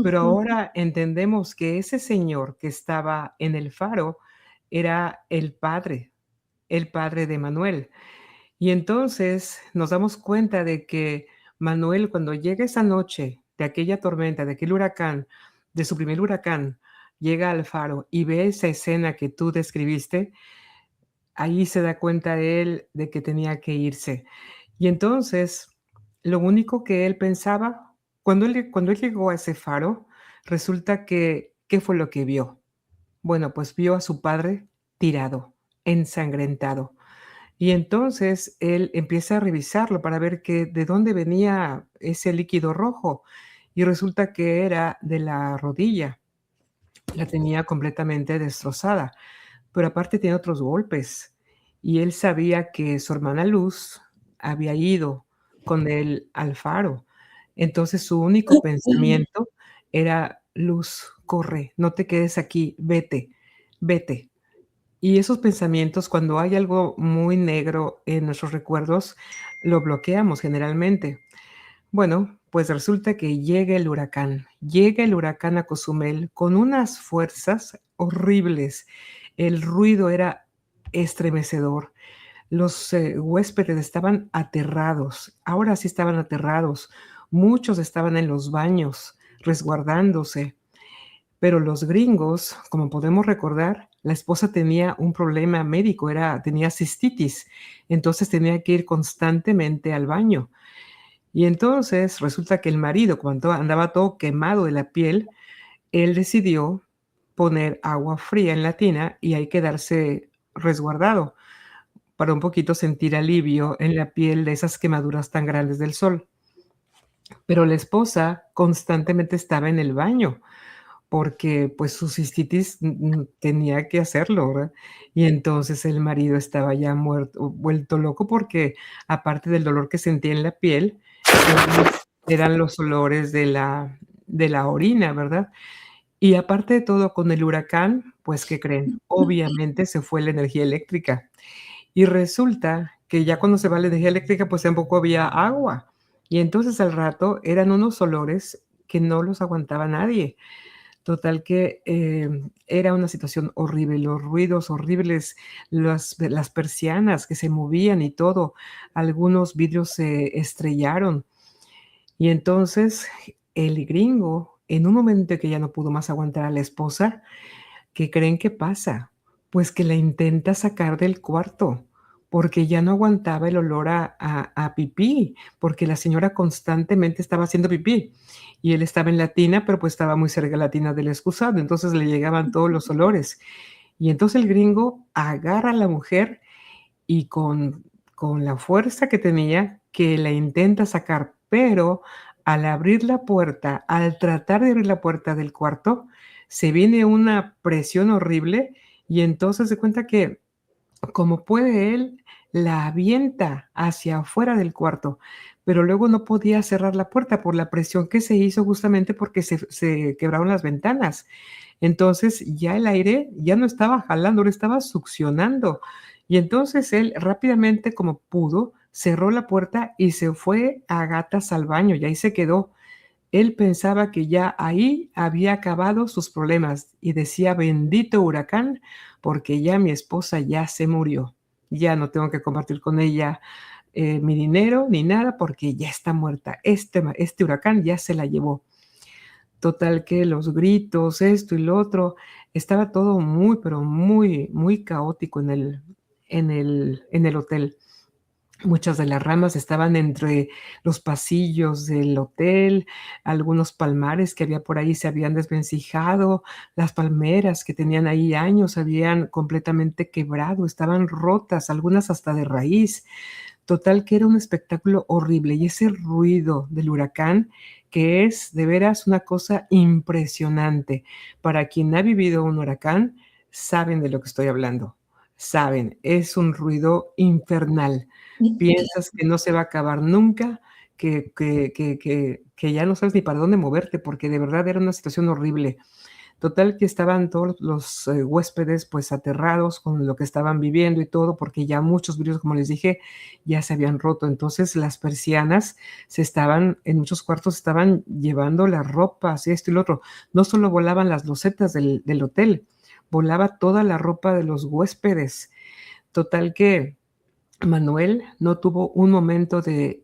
pero Ujú. ahora entendemos que ese señor que estaba en el faro era el padre de Manuel. Y entonces nos damos cuenta de que Manuel, cuando llega esa noche de aquella tormenta, de aquel huracán, de su primer huracán, llega al faro y ve esa escena que tú describiste, ahí se da cuenta él de que tenía que irse. Y entonces, lo único que él pensaba, cuando él llegó a ese faro, resulta que, ¿qué fue lo que vio? Bueno, pues vio a su padre tirado, ensangrentado. Y entonces él empieza a revisarlo para ver que de dónde venía ese líquido rojo, y resulta que era de la rodilla, la tenía completamente destrozada, pero aparte tiene otros golpes, y él sabía que su hermana Luz había ido con él al faro. Entonces su único pensamiento era: "Luz, corre, no te quedes aquí, vete, vete". Y esos pensamientos, cuando hay algo muy negro en nuestros recuerdos, lo bloqueamos generalmente. Bueno, pues resulta que llega el huracán a Cozumel con unas fuerzas horribles. El ruido era estremecedor. Los huéspedes estaban aterrados, ahora sí estaban aterrados. Muchos estaban en los baños, resguardándose. Pero los gringos, como podemos recordar, la esposa tenía un problema médico, tenía cistitis, entonces tenía que ir constantemente al baño. Y entonces resulta que el marido, cuando andaba todo quemado de la piel, él decidió poner agua fría en la tina y ahí quedarse resguardado para un poquito sentir alivio en la piel de esas quemaduras tan grandes del sol. Pero la esposa constantemente estaba en el baño porque, pues, su cistitis, tenía que hacerlo, ¿verdad? Y entonces el marido estaba ya vuelto loco porque, aparte del dolor que sentía en la piel, eran los olores de la orina, ¿verdad? Y aparte de todo, con el huracán, pues, ¿qué creen? Obviamente se fue la energía eléctrica. Y resulta que ya cuando se va la energía eléctrica, pues, tampoco había agua. Y entonces al rato eran unos olores que no los aguantaba nadie. Total que, era una situación horrible, los ruidos horribles, las persianas que se movían y todo, algunos vidrios se estrellaron. Y entonces el gringo, en un momento que ya no pudo más aguantar a la esposa, ¿qué creen que pasa? Pues que la intenta sacar del cuarto, porque ya no aguantaba el olor a pipí, porque la señora constantemente estaba haciendo pipí, y él estaba en la tina, pero, pues, estaba muy cerca de la tina del excusado, entonces le llegaban todos los olores. Y entonces el gringo agarra a la mujer y con la fuerza que tenía, que la intenta sacar, pero al abrir la puerta, al tratar de abrir la puerta del cuarto, se viene una presión horrible y entonces se cuenta que, como puede él, la avienta hacia afuera del cuarto, pero luego no podía cerrar la puerta por la presión que se hizo justamente porque se quebraron las ventanas. Entonces, ya el aire ya no estaba jalando, lo estaba succionando. Y entonces él rápidamente, como pudo, cerró la puerta y se fue a gatas al baño, y ahí se quedó. Él pensaba que ya ahí había acabado sus problemas y decía: "Bendito huracán, porque ya mi esposa ya se murió. Ya no tengo que compartir con ella, mi dinero ni nada, porque ya está muerta. Este huracán ya se la llevó". Total que los gritos, esto y lo otro, estaba todo muy, pero muy, muy caótico en el hotel. Muchas de las ramas estaban entre los pasillos del hotel, algunos palmares que había por ahí se habían desvencijado, las palmeras que tenían ahí años habían completamente quebrado, estaban rotas, algunas hasta de raíz. Total que era un espectáculo horrible, y ese ruido del huracán, que es de veras una cosa impresionante. Para quien ha vivido un huracán, saben de lo que estoy hablando, saben, es un ruido infernal. Piensas que no se va a acabar nunca, que ya no sabes ni para dónde moverte, porque de verdad era una situación horrible. Total que estaban todos los, huéspedes, pues, aterrados con lo que estaban viviendo y todo, porque ya muchos vidrios, como les dije, ya se habían roto. Entonces, las persianas en muchos cuartos estaban llevando las ropas, esto y lo otro. No solo volaban las losetas del hotel, volaba toda la ropa de los huéspedes. Total que Manuel no tuvo un momento de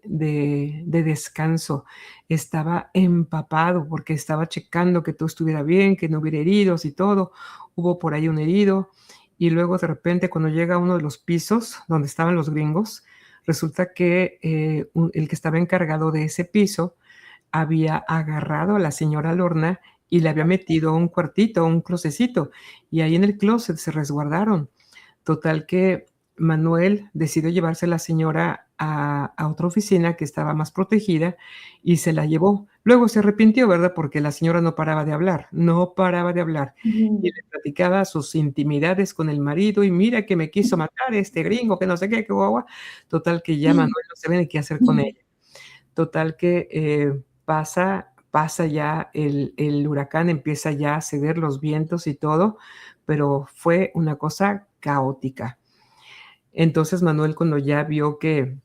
descanso. Estaba empapado porque estaba checando que todo estuviera bien, que no hubiera heridos y todo. Hubo por ahí un herido y luego de repente cuando llega a uno de los pisos donde estaban los gringos, resulta que, el que estaba encargado de ese piso había agarrado a la señora Lorna y la había metido a un cuartito, a un closecito, y ahí en el closet se resguardaron. Total que Manuel decidió llevarse a la señora a otra oficina que estaba más protegida y se la llevó. Luego se arrepintió, ¿verdad? Porque la señora no paraba de hablar, no paraba de hablar. Y Ujú. le platicaba sus intimidades con el marido, y mira que me quiso matar este gringo, que no sé qué, que guau, guau. Total que ya Manuel no sabe ni qué hacer con ella. Total que, pasa ya el huracán, empieza ya a ceder los vientos y todo, pero fue una cosa caótica. Entonces, Manuel, cuando ya vio que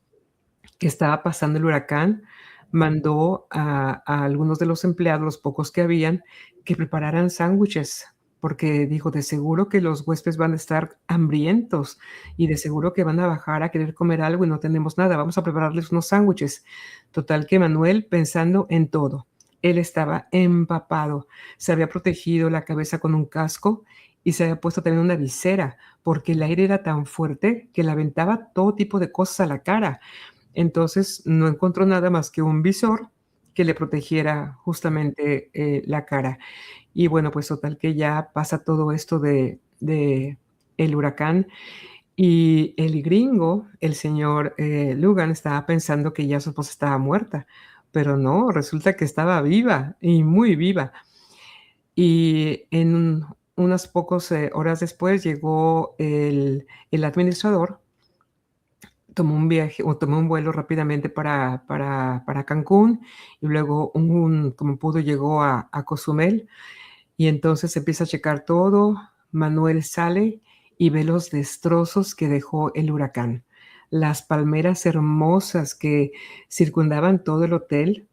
estaba pasando el huracán, mandó a algunos de los empleados, los pocos que habían, que prepararan sándwiches, porque dijo, de seguro que los huéspedes van a estar hambrientos y de seguro que van a bajar a querer comer algo y no tenemos nada, vamos a prepararles unos sándwiches. Total que Manuel, pensando en todo, él estaba empapado, se había protegido la cabeza con un casco y se había puesto también una visera, porque el aire era tan fuerte que le aventaba todo tipo de cosas a la cara. Entonces no encontró nada más que un visor que le protegiera justamente la cara. Y bueno, pues total que ya pasa todo esto de el huracán y el gringo, el señor Lugan, estaba pensando que ya su esposa estaba muerta, pero no, resulta que estaba viva y muy viva. Y en unas pocas horas después llegó el administrador, tomó un viaje o tomó un vuelo rápidamente para Cancún y luego como pudo llegó a Cozumel y entonces empieza a checar todo. Manuel sale y ve los destrozos que dejó el huracán. Las palmeras hermosas que circundaban todo el hotel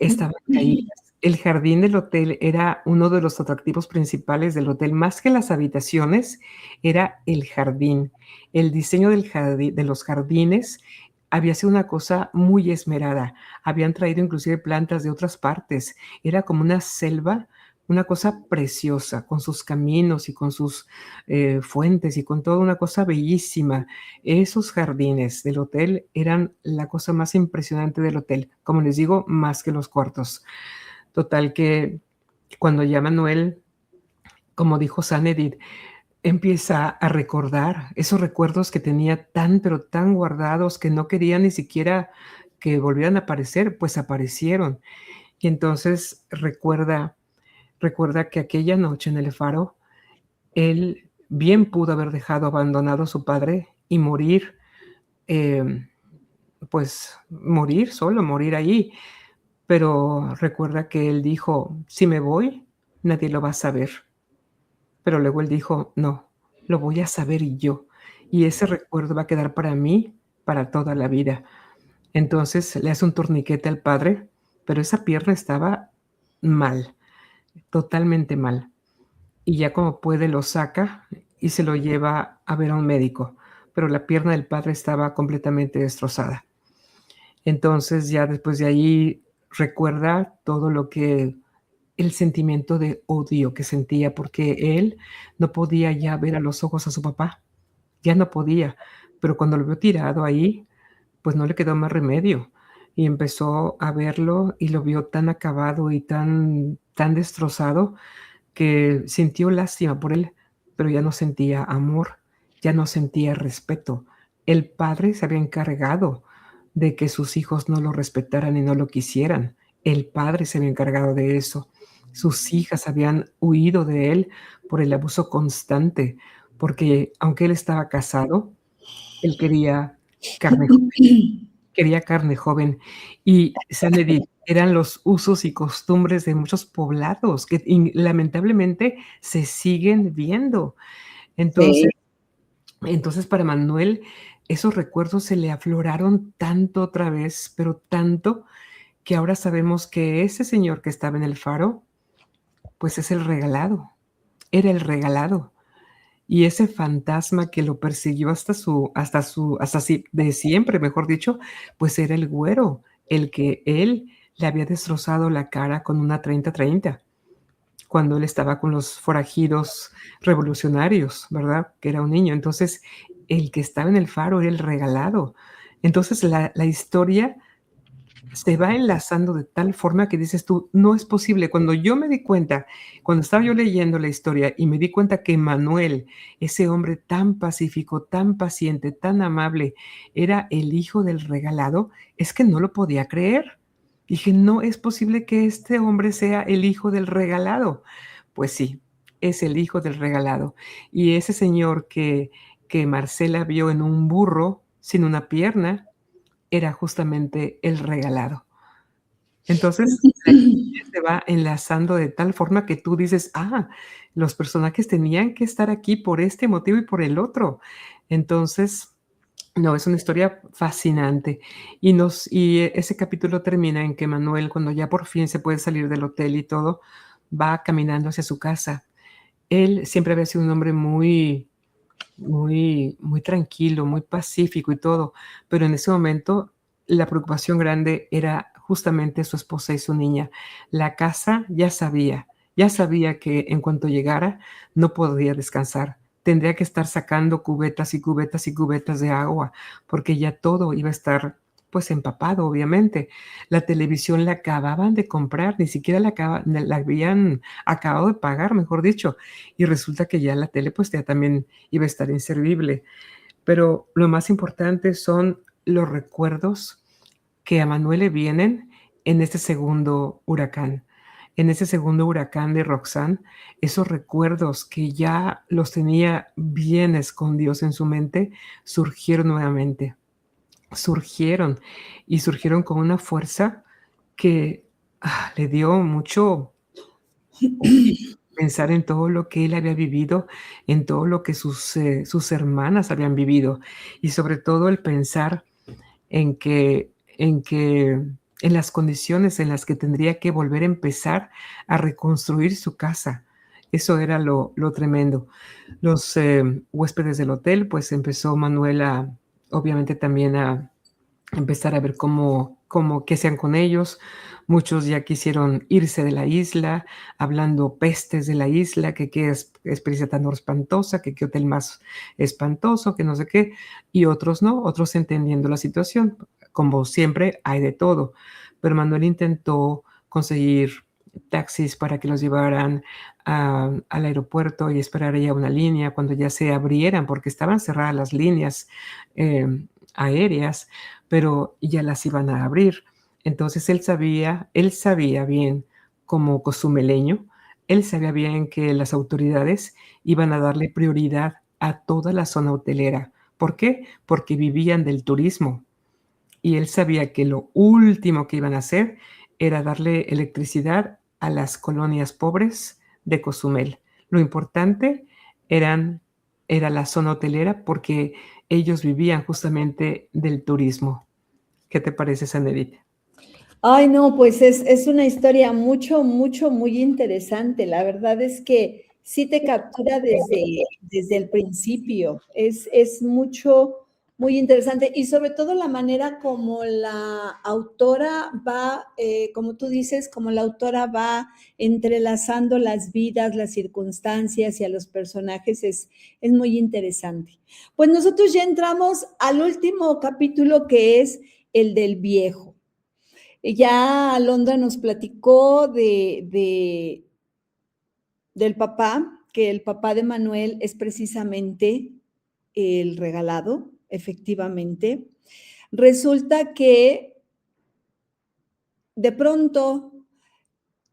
estaban caídas. El jardín del hotel era uno de los atractivos principales del hotel, más que las habitaciones, era el jardín. El diseño del jardín, de los jardines había sido una cosa muy esmerada. Habían traído inclusive plantas de otras partes. Era como una selva, una cosa preciosa, con sus caminos y con sus fuentes y con toda una cosa bellísima. Esos jardines del hotel eran la cosa más impresionante del hotel, como les digo, más que los cuartos. Total que cuando ya Manuel, como dijo Sanedid, empieza a recordar esos recuerdos que tenía tan, pero tan guardados que no quería ni siquiera que volvieran a aparecer, pues aparecieron. Y entonces recuerda que aquella noche en el faro, él bien pudo haber dejado abandonado a su padre y morir, pues morir solo, morir allí. Pero recuerda que él dijo, si me voy, nadie lo va a saber. Pero luego él dijo, no, lo voy a saber yo. Y ese recuerdo va a quedar para mí para toda la vida. Entonces le hace un torniquete al padre, pero esa pierna estaba mal, totalmente mal. Y ya como puede lo saca y se lo lleva a ver a un médico, pero la pierna del padre estaba completamente destrozada. Entonces ya después de ahí recuerda todo lo que el sentimiento de odio que sentía, porque él no podía ya ver a los ojos a su papá, ya no podía, pero cuando lo vio tirado ahí, pues no le quedó más remedio y empezó a verlo y lo vio tan acabado y tan destrozado que sintió lástima por él, pero ya no sentía amor, ya no sentía respeto. El padre se había encargado de que sus hijos no lo respetaran y no lo quisieran. El padre se había encargado de eso. Sus hijas habían huido de él por el abuso constante, porque aunque él estaba casado, él carne quería carne joven. Y Sanedid, eran los usos y costumbres de muchos poblados que lamentablemente se siguen viendo. Entonces, Sí. entonces para Manuel esos recuerdos se le afloraron tanto otra vez, pero tanto que ahora sabemos que ese señor que estaba en el faro, pues es el regalado, era el regalado. Y ese fantasma que lo persiguió hasta de siempre, mejor dicho, pues era el güero, el que él le había destrozado la cara con una 30-30, cuando él estaba con los forajidos revolucionarios, ¿verdad? Que era un niño. Entonces, el que estaba en el faro era el regalado. Entonces, la historia se va enlazando de tal forma que dices tú, no es posible. Cuando yo me di cuenta, cuando estaba yo leyendo la historia y me di cuenta que Manuel, ese hombre tan pacífico, tan paciente, tan amable, era el hijo del regalado, es que no lo podía creer. Dije, no es posible que este hombre sea el hijo del regalado. Pues sí, es el hijo del regalado. Y ese señor que Marcela vio en un burro sin una pierna, era justamente el regalado. Entonces, la historia se va enlazando de tal forma que tú dices: "Ah, los personajes tenían que estar aquí por este motivo y por el otro". Entonces, no, es una historia fascinante. Ese capítulo termina en que Manuel, cuando ya por fin se puede salir del hotel y todo, va caminando hacia su casa Él siempre había sido un hombre muy tranquilo, muy pacífico y todo, pero en ese momento la preocupación grande era justamente su esposa y su niña. La casa ya sabía que en cuanto llegara no podría descansar. Tendría que estar sacando cubetas y cubetas y cubetas de agua, porque ya todo iba a estar, pues, empapado, obviamente. La televisión la acababan de comprar, ni siquiera la habían acabado de pagar, mejor dicho, y resulta que ya la tele, pues, ya también iba a estar inservible. Pero lo más importante son los recuerdos que a Manuel le vienen en este segundo huracán. En ese segundo huracán de Roxanne, esos recuerdos que ya los tenía bien escondidos en su mente, surgieron nuevamente. Surgieron, y surgieron con una fuerza que, le dio mucho. Uy, pensar en todo lo que él había vivido, en todo lo que sus hermanas habían vivido, y sobre todo el pensar en las condiciones en las que tendría que volver a empezar a reconstruir su casa. Eso era lo tremendo. Los, huéspedes del hotel, pues, empezó Manuel obviamente, también a empezar a ver cómo qué hacían con ellos. Muchos ya quisieron irse de la isla, hablando pestes de la isla, que qué experiencia tan espantosa, que qué hotel más espantoso, que no sé qué, y otros no, otros entendiendo la situación. Como siempre, hay de todo, pero Manuel intentó conseguir taxis para que los llevaran al aeropuerto y esperar ya una línea cuando ya se abrieran, porque estaban cerradas las líneas, aéreas, pero ya las iban a abrir. Entonces él sabía bien, como cozumeleño, él sabía bien que las autoridades iban a darle prioridad a toda la zona hotelera. ¿Por qué? Porque vivían del turismo, y él sabía que lo último que iban a hacer era darle electricidad a las colonias pobres de Cozumel. Lo importante eran era la zona hotelera, porque ellos vivían justamente del turismo. ¿Qué te parece, Sanedit? Ay, no, pues es una historia muy interesante. La verdad es que sí te captura desde el principio. Es muy interesante y sobre todo la manera como la autora va, como tú dices, como la autora va entrelazando las vidas, las circunstancias y a los personajes es muy interesante. Pues nosotros ya entramos al último capítulo, que es el del viejo. Ya Alondra nos platicó del papá, que el papá de Manuel es precisamente el regalado, efectivamente. Resulta que de pronto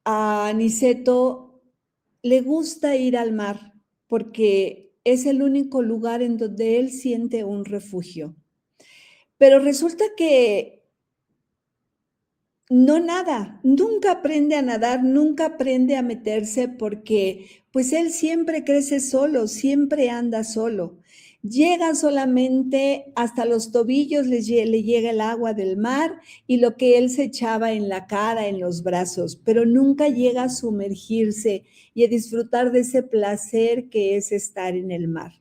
a Niceto le gusta ir al mar porque es el único lugar en donde él siente un refugio. Pero resulta que no nada, nunca aprende a nadar, nunca aprende a meterse porque pues él siempre crece solo, siempre anda solo. Llega solamente hasta los tobillos, le llega el agua del mar y lo que él se echaba en la cara, en los brazos, pero nunca llega a sumergirse y a disfrutar de ese placer que es estar en el mar.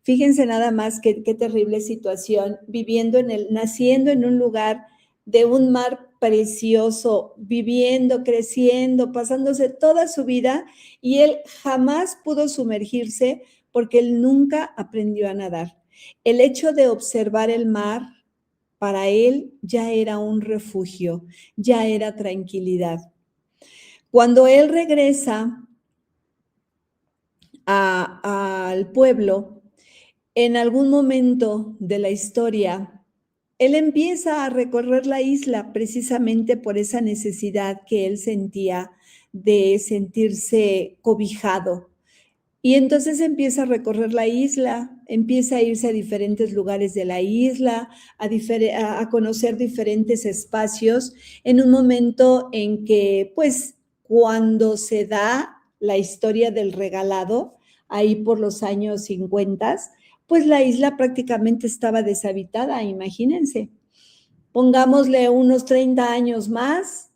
Fíjense nada más qué terrible situación, naciendo en un lugar de un mar precioso, viviendo, creciendo, pasándose toda su vida, y él jamás pudo sumergirse porque él nunca aprendió a nadar. El hecho de observar el mar para él ya era un refugio, ya era tranquilidad. Cuando él regresa al pueblo, en algún momento de la historia, él empieza a recorrer la isla precisamente por esa necesidad que él sentía de sentirse cobijado. Y entonces empieza a recorrer la isla, empieza a irse a diferentes lugares de la isla, a conocer diferentes espacios, en un momento en que, pues, cuando se da la historia del regalado, ahí por los años 50, pues la isla prácticamente estaba deshabitada, imagínense. Pongámosle unos 30 años más,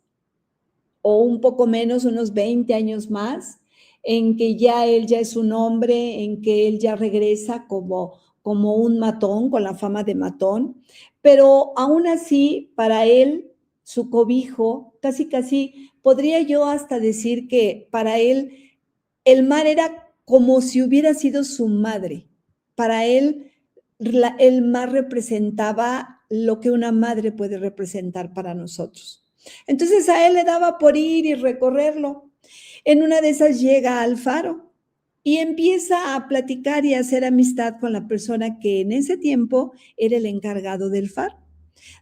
o un poco menos, unos 20 años más, en que ya él ya es un hombre, en que él ya regresa como un matón, con la fama de matón, pero aún así, para él, su cobijo, casi, casi, podría yo hasta decir que para él, el mar era como si hubiera sido su madre. Para él, el mar representaba lo que una madre puede representar para nosotros. Entonces a él le daba por ir y recorrerlo. En una de esas llega al faro y empieza a platicar y a hacer amistad con la persona que en ese tiempo era el encargado del faro.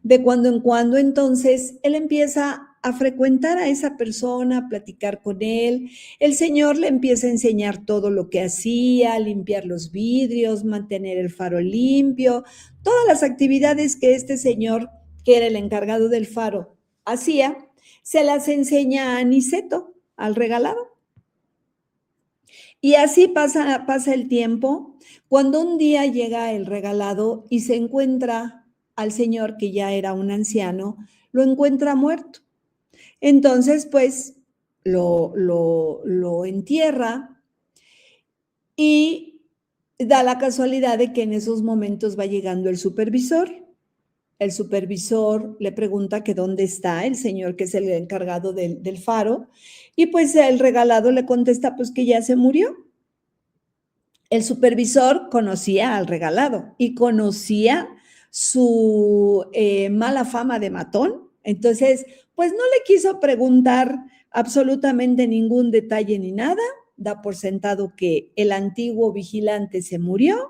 De cuando en cuando, entonces, él empieza a frecuentar a esa persona, a platicar con él. El señor le empieza a enseñar todo lo que hacía, limpiar los vidrios, mantener el faro limpio, todas las actividades que este señor, que era el encargado del faro, hacía, se las enseña a Aniceto, al regalado. Y así pasa el tiempo, cuando un día llega el regalado y se encuentra al señor, que ya era un anciano, lo encuentra muerto. Entonces, pues, lo entierra y da la casualidad de que en esos momentos va llegando el supervisor. El supervisor le pregunta que dónde está el señor, que es el encargado del faro, y pues el regalado le contesta pues que ya se murió. El supervisor conocía al regalado y conocía su mala fama de matón, entonces pues no le quiso preguntar absolutamente ningún detalle ni nada, da por sentado que el antiguo vigilante se murió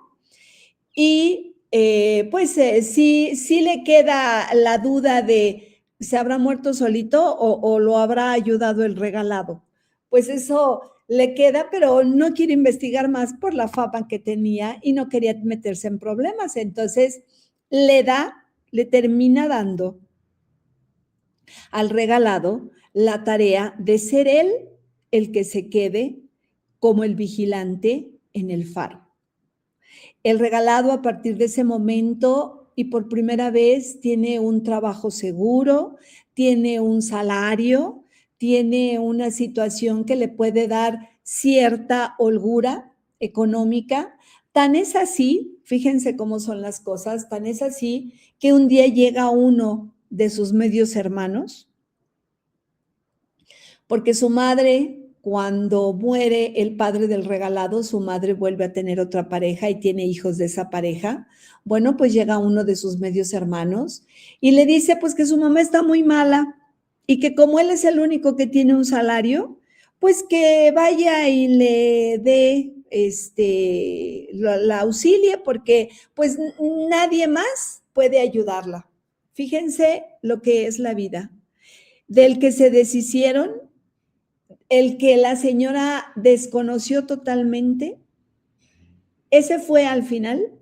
y sí le queda la duda de ¿se habrá muerto solito o lo habrá ayudado el regalado? Pues eso le queda, pero no quiere investigar más por la fama que tenía y no quería meterse en problemas. Entonces le termina dando al regalado la tarea de ser él el que se quede como el vigilante en el faro. El regalado a partir de ese momento y por primera vez tiene un trabajo seguro, tiene un salario, tiene una situación que le puede dar cierta holgura económica. Tan es así, fíjense cómo son las cosas, tan es así que un día llega uno de sus medios hermanos, porque su madre, cuando muere el padre del regalado, su madre vuelve a tener otra pareja y tiene hijos de esa pareja. Bueno, pues llega uno de sus medios hermanos y le dice pues que su mamá está muy mala y que como él es el único que tiene un salario, pues que vaya y le dé la auxilie porque pues nadie más puede ayudarla. Fíjense lo que es la vida. Del que se deshicieron, el que la señora desconoció totalmente, ese fue al final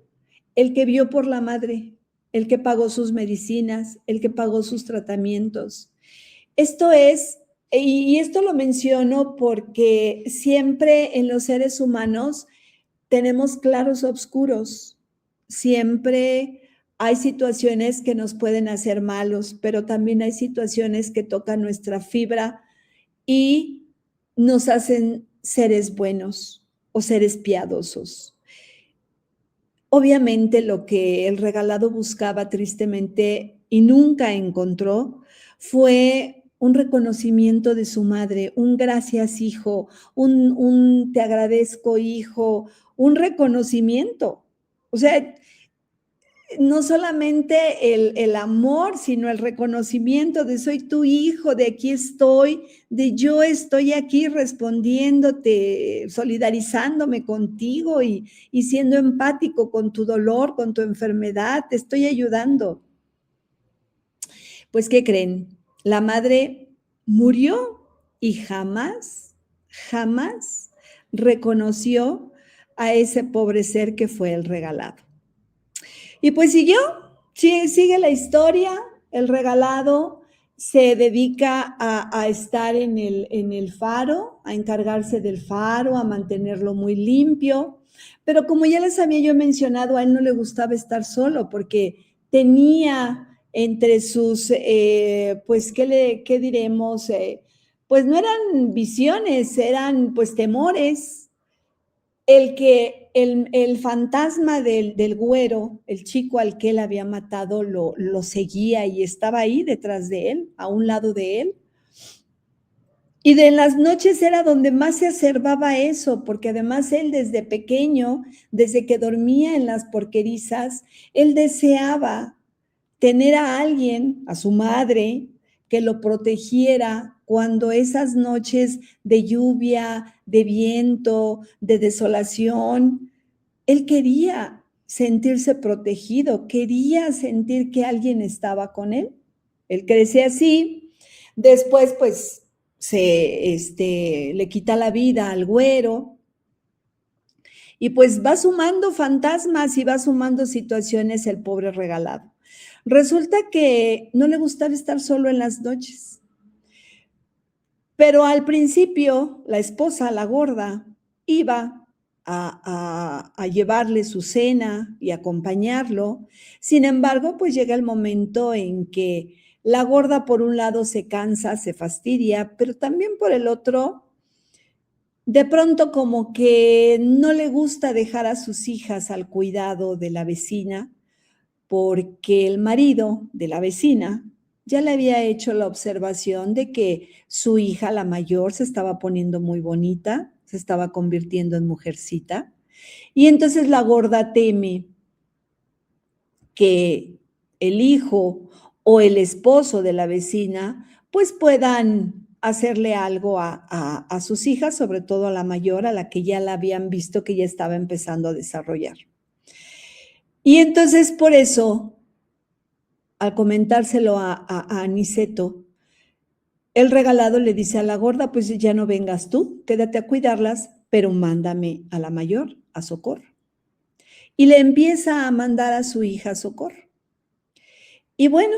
el que vio por la madre, el que pagó sus medicinas, el que pagó sus tratamientos. Esto es, y esto lo menciono porque siempre en los seres humanos tenemos claros oscuros, siempre hay situaciones que nos pueden hacer malos, pero también hay situaciones que tocan nuestra fibra y nos hacen seres buenos o seres piadosos. Obviamente lo que el regalado buscaba tristemente y nunca encontró fue un reconocimiento de su madre, un gracias hijo, un te agradezco hijo, un reconocimiento. O sea, no solamente el amor, sino el reconocimiento de soy tu hijo, de aquí estoy, de yo estoy aquí respondiéndote, solidarizándome contigo y siendo empático con tu dolor, con tu enfermedad, te estoy ayudando. Pues, ¿qué creen? La madre murió y jamás reconoció a ese pobre ser que fue el regalado. Y pues sigue la historia, el regalado se dedica a estar en el faro, a encargarse del faro, a mantenerlo muy limpio, pero como ya les había yo mencionado, a él no le gustaba estar solo porque tenía entre sus, pues, ¿qué diremos? pues no eran visiones, eran pues temores. El fantasma del güero, el chico al que él había matado, lo seguía y estaba ahí detrás de él, a un lado de él. Y de las noches era donde más se acervaba eso, porque además él desde pequeño, desde que dormía en las porquerizas, él deseaba tener a alguien, a su madre, que lo protegiera cuando esas noches de lluvia, de viento, de desolación, él quería sentirse protegido, quería sentir que alguien estaba con él. Él crece así, después pues le quita la vida al güero y pues va sumando fantasmas y va sumando situaciones el pobre regalado. Resulta que no le gustaba estar solo en las noches, pero al principio la esposa, la gorda, iba a llevarle su cena y acompañarlo. Sin embargo, pues llega el momento en que la gorda por un lado se cansa, se fastidia, pero también por el otro, de pronto como que no le gusta dejar a sus hijas al cuidado de la vecina, porque el marido de la vecina ya le había hecho la observación de que su hija, la mayor, se estaba poniendo muy bonita, se estaba convirtiendo en mujercita, y entonces la gorda teme que el hijo o el esposo de la vecina pues puedan hacerle algo a sus hijas, sobre todo a la mayor, a la que ya la habían visto que ya estaba empezando a desarrollar. Y entonces por eso, al comentárselo a Aniceto, el regalado le dice a la gorda, pues ya no vengas tú, quédate a cuidarlas, pero mándame a la mayor, a Socorro. Y le empieza a mandar a su hija Socorro. Y bueno,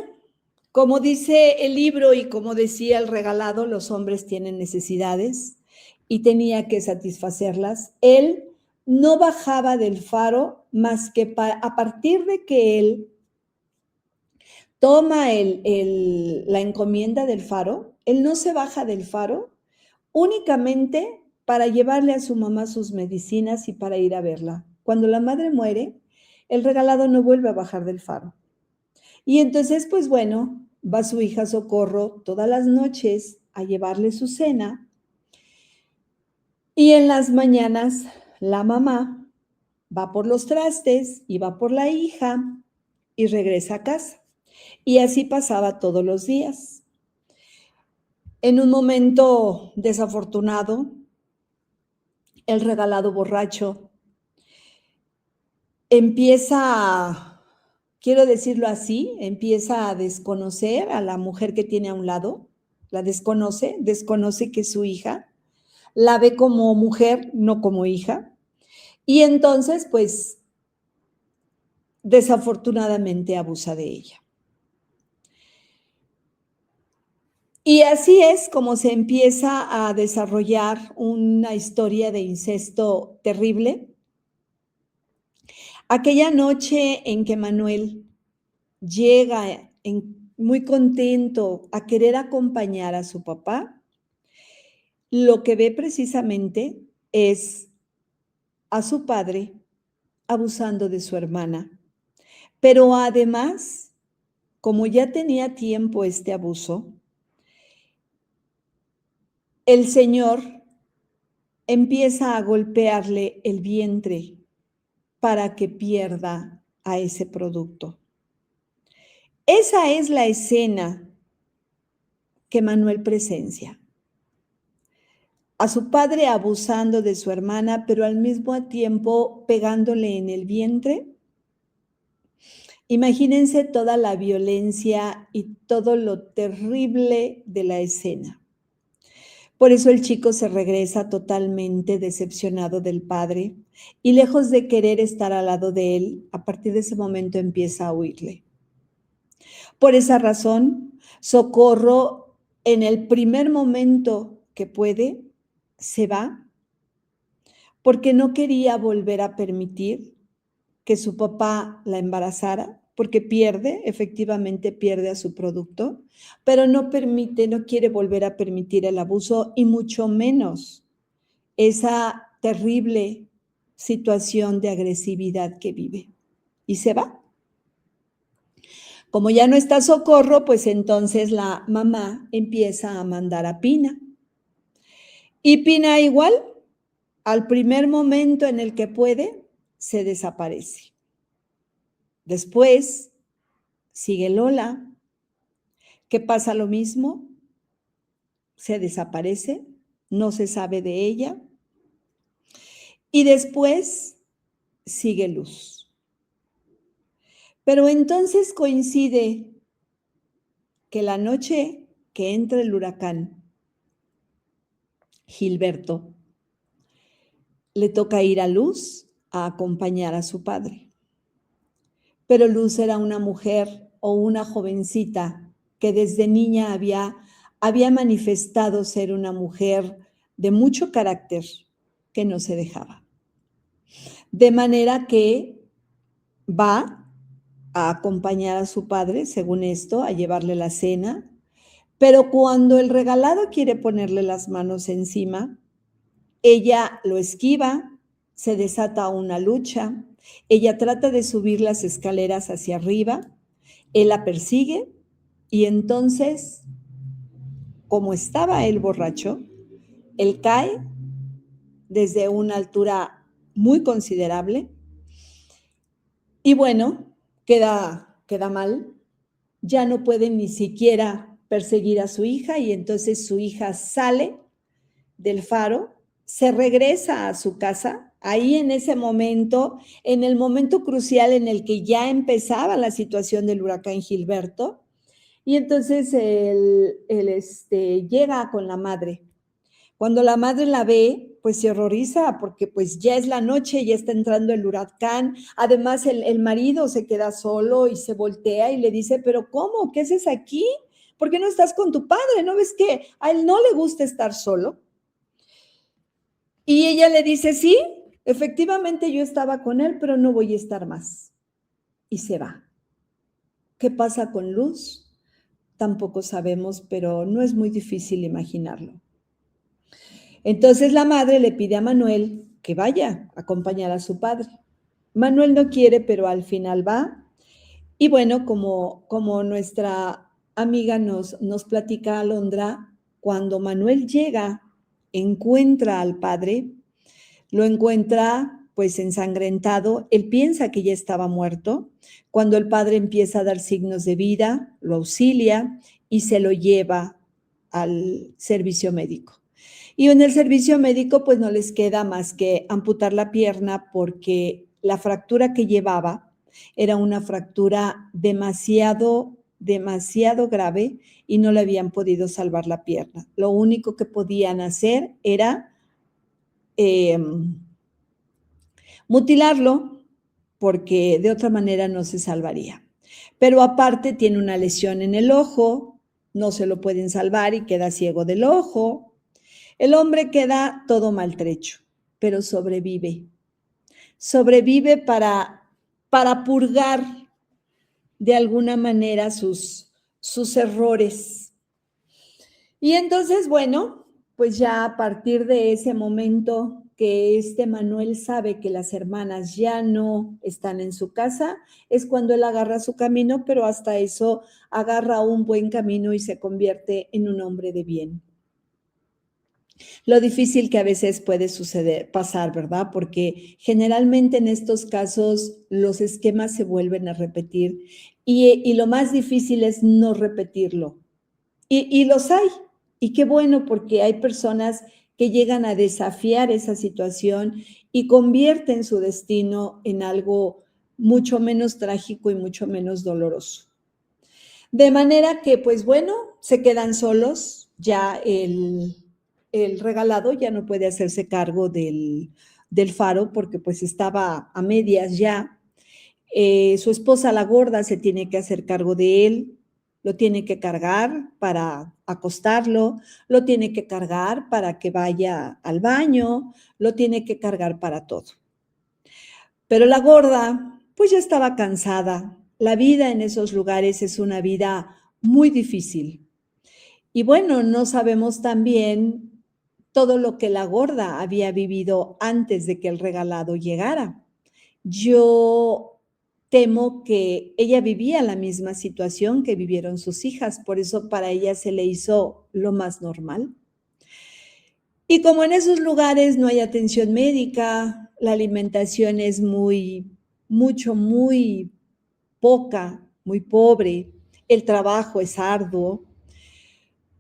como dice el libro y como decía el regalado, los hombres tienen necesidades y tenía que satisfacerlas. Él no bajaba del faro más que a partir de que él toma la encomienda del faro, él no se baja del faro únicamente para llevarle a su mamá sus medicinas y para ir a verla. Cuando la madre muere, el regalado no vuelve a bajar del faro. Y entonces, pues bueno, va su hija Socorro todas las noches a llevarle su cena y en las mañanas la mamá va por los trastes y va por la hija y regresa a casa. Y así pasaba todos los días. En un momento desafortunado, el regalado borracho empieza, quiero decirlo así, empieza a desconocer a la mujer que tiene a un lado, la desconoce que es su hija, la ve como mujer, no como hija, y entonces, pues, desafortunadamente abusa de ella. Y así es como se empieza a desarrollar una historia de incesto terrible. Aquella noche en que Manuel llega muy contento a querer acompañar a su papá, lo que ve precisamente es a su padre abusando de su hermana. Pero además, como ya tenía tiempo este abuso, el señor empieza a golpearle el vientre para que pierda a ese producto. Esa es la escena que Manuel presencia. A su padre abusando de su hermana, pero al mismo tiempo pegándole en el vientre. Imagínense toda la violencia y todo lo terrible de la escena. Por eso el chico se regresa totalmente decepcionado del padre y lejos de querer estar al lado de él, a partir de ese momento empieza a huirle. Por esa razón, Socorro, en el primer momento que puede, se va porque no quería volver a permitir que su papá la embarazara porque pierde, efectivamente pierde a su producto, pero no permite, no quiere volver a permitir el abuso y mucho menos esa terrible situación de agresividad que vive. Y se va. Como ya no está Socorro, pues entonces la mamá empieza a mandar a Pina. Y Pina igual, al primer momento en el que puede, se desaparece. Después sigue Lola, que pasa lo mismo, se desaparece, no se sabe de ella. Y después sigue Luz. Pero entonces coincide que la noche que entra el huracán, Gilberto le toca ir a Luz a acompañar a su padre. Pero Luz era una mujer o una jovencita que desde niña había manifestado ser una mujer de mucho carácter que no se dejaba. De manera que va a acompañar a su padre, según esto, a llevarle la cena, pero cuando el regalado quiere ponerle las manos encima, ella lo esquiva, se desata una lucha, ella trata de subir las escaleras hacia arriba, él la persigue y entonces, como estaba él borracho, él cae desde una altura muy considerable y bueno, queda mal, ya no puede ni siquiera perseguir a su hija y entonces su hija sale del faro, se regresa a su casa, ahí en ese momento, en el momento crucial en el que ya empezaba la situación del huracán Gilberto, y entonces él llega con la madre. Cuando la madre la ve, pues se horroriza porque pues ya es la noche, ya está entrando el huracán. Además, el marido se queda solo y se voltea y le dice, pero ¿cómo? ¿Qué haces aquí? ¿Por qué no estás con tu padre? ¿No ves que a él no le gusta estar solo? Y ella le dice, sí, efectivamente yo estaba con él, pero no voy a estar más. Y se va. ¿Qué pasa con Luz? Tampoco sabemos, pero no es muy difícil imaginarlo. Entonces la madre le pide a Manuel que vaya a acompañar a su padre. Manuel no quiere, pero al final va. Y bueno, como nuestra amiga nos platica, Alondra, cuando Manuel llega, encuentra al padre, lo encuentra pues ensangrentado, él piensa que ya estaba muerto. Cuando el padre empieza a dar signos de vida, lo auxilia y se lo lleva al servicio médico. Y en el servicio médico pues no les queda más que amputar la pierna porque la fractura que llevaba era una fractura demasiado grave y no le habían podido salvar la pierna. Lo único que podían hacer era mutilarlo porque de otra manera no se salvaría. Pero aparte tiene una lesión en el ojo, no se lo pueden salvar y queda ciego del ojo. El hombre queda todo maltrecho, pero sobrevive. Sobrevive para purgar de alguna manera sus errores. Y entonces, bueno, pues ya a partir de ese momento que Manuel sabe que las hermanas ya no están en su casa, es cuando él agarra su camino, pero hasta eso agarra un buen camino y se convierte en un hombre de bien. Lo difícil que a veces puede pasar, ¿verdad? Porque generalmente en estos casos los esquemas se vuelven a repetir y lo más difícil es no repetirlo. Y los hay. Y qué bueno, porque hay personas que llegan a desafiar esa situación y convierten su destino en algo mucho menos trágico y mucho menos doloroso. De manera que, pues bueno, se quedan solos, ya el regalado ya no puede hacerse cargo del faro porque pues estaba a medias ya. Su esposa, la gorda, se tiene que hacer cargo de él, lo tiene que cargar para acostarlo, lo tiene que cargar para que vaya al baño, lo tiene que cargar para todo. Pero la gorda, pues ya estaba cansada, La vida en esos lugares es una vida muy difícil. Y bueno, no sabemos también todo lo que la gorda había vivido antes de que el regalado llegara. Yo temo que ella vivía la misma situación que vivieron sus hijas, por eso para ella se le hizo lo más normal. Y como en esos lugares no hay atención médica, la alimentación es muy poca, muy pobre, el trabajo es arduo.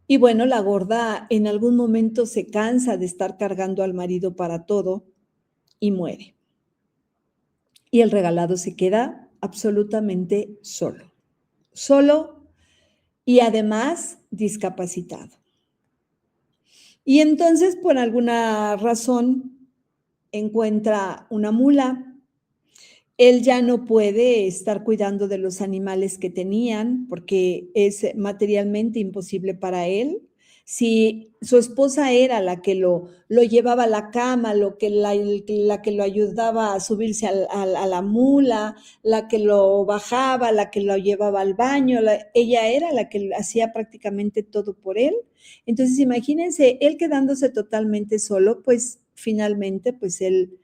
Y bueno, la gorda en algún momento se cansa de estar cargando al marido para todo y muere. Y el regalado se queda absolutamente solo. Solo y además discapacitado. Y entonces, por alguna razón, encuentra una mula. Él ya no puede estar cuidando de los animales que tenían porque es materialmente imposible para él. Si su esposa era la que lo llevaba a la cama, la que lo ayudaba a subirse a la mula, la que lo bajaba, la que lo llevaba al baño, ella era la que hacía prácticamente todo por él. Entonces, imagínense, él quedándose totalmente solo, pues finalmente, pues él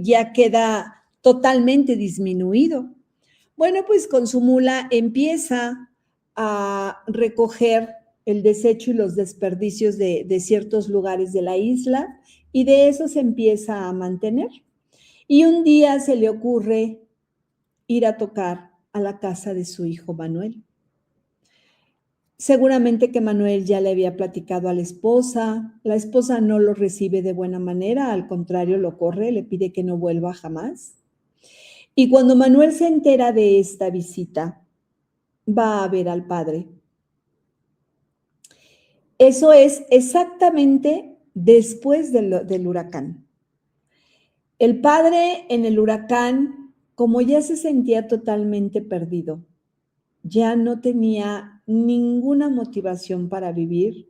ya queda totalmente disminuido. Bueno, pues con su mula empieza a recoger el desecho y los desperdicios de ciertos lugares de la isla y de eso se empieza a mantener. Y un día se le ocurre ir a tocar a la casa de su hijo Manuel. Seguramente que Manuel ya le había platicado a la esposa no lo recibe de buena manera, al contrario lo corre, le pide que no vuelva jamás. Y cuando Manuel se entera de esta visita, va a ver al padre. Eso es exactamente después del huracán. El padre en el huracán, como ya se sentía totalmente perdido, ya no tenía ninguna motivación para vivir,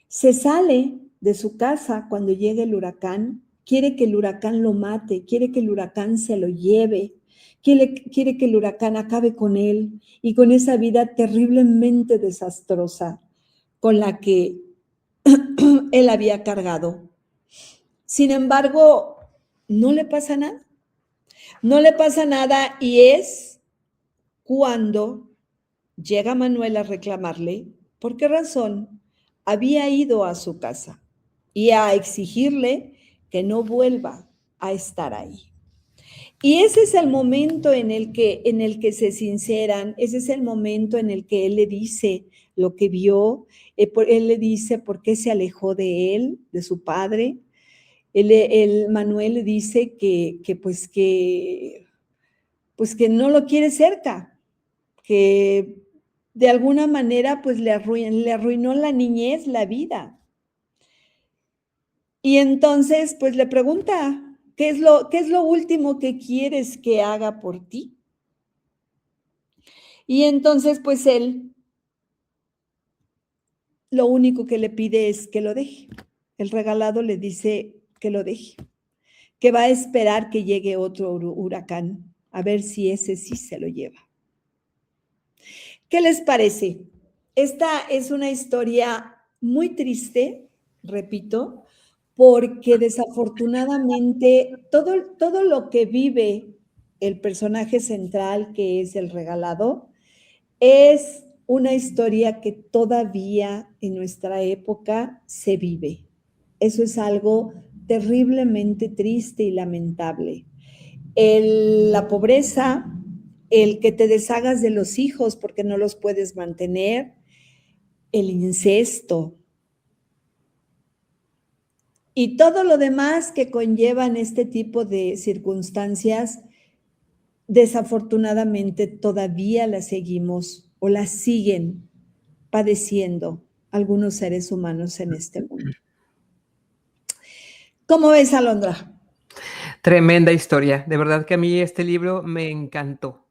se sale de su casa cuando llega el huracán, quiere que el huracán lo mate, quiere que el huracán se lo lleve, quiere que el huracán acabe con él y con esa vida terriblemente desastrosa con la que él había cargado. Sin embargo, no le pasa nada. No le pasa nada y es cuando llega Manuel a reclamarle por qué razón había ido a su casa y a exigirle que no vuelva a estar ahí. Y ese es el momento en el que se sinceran, ese es el momento en el que él le dice lo que vio, él le dice por qué se alejó de él, de su padre. Manuel le dice pues que no lo quiere cerca, que de alguna manera pues le arruinó la niñez, la vida. Y entonces pues le pregunta, ¿qué es lo último que quieres que haga por ti? Y entonces pues él lo único que le pide es que lo deje. El regalado le dice que lo deje, que va a esperar que llegue otro huracán, a ver si ese sí se lo lleva. ¿Qué les parece? Esta es una historia muy triste, repito, porque desafortunadamente todo lo que vive el personaje central, que es el regalado, es una historia que todavía en nuestra época se vive. Eso es algo terriblemente triste y lamentable. La pobreza, el que te deshagas de los hijos porque no los puedes mantener, el incesto y todo lo demás que conllevan este tipo de circunstancias, desafortunadamente todavía las seguimos o las siguen padeciendo algunos seres humanos en este mundo. ¿Cómo ves, Alondra? Tremenda historia. De verdad que a mí este libro me encantó,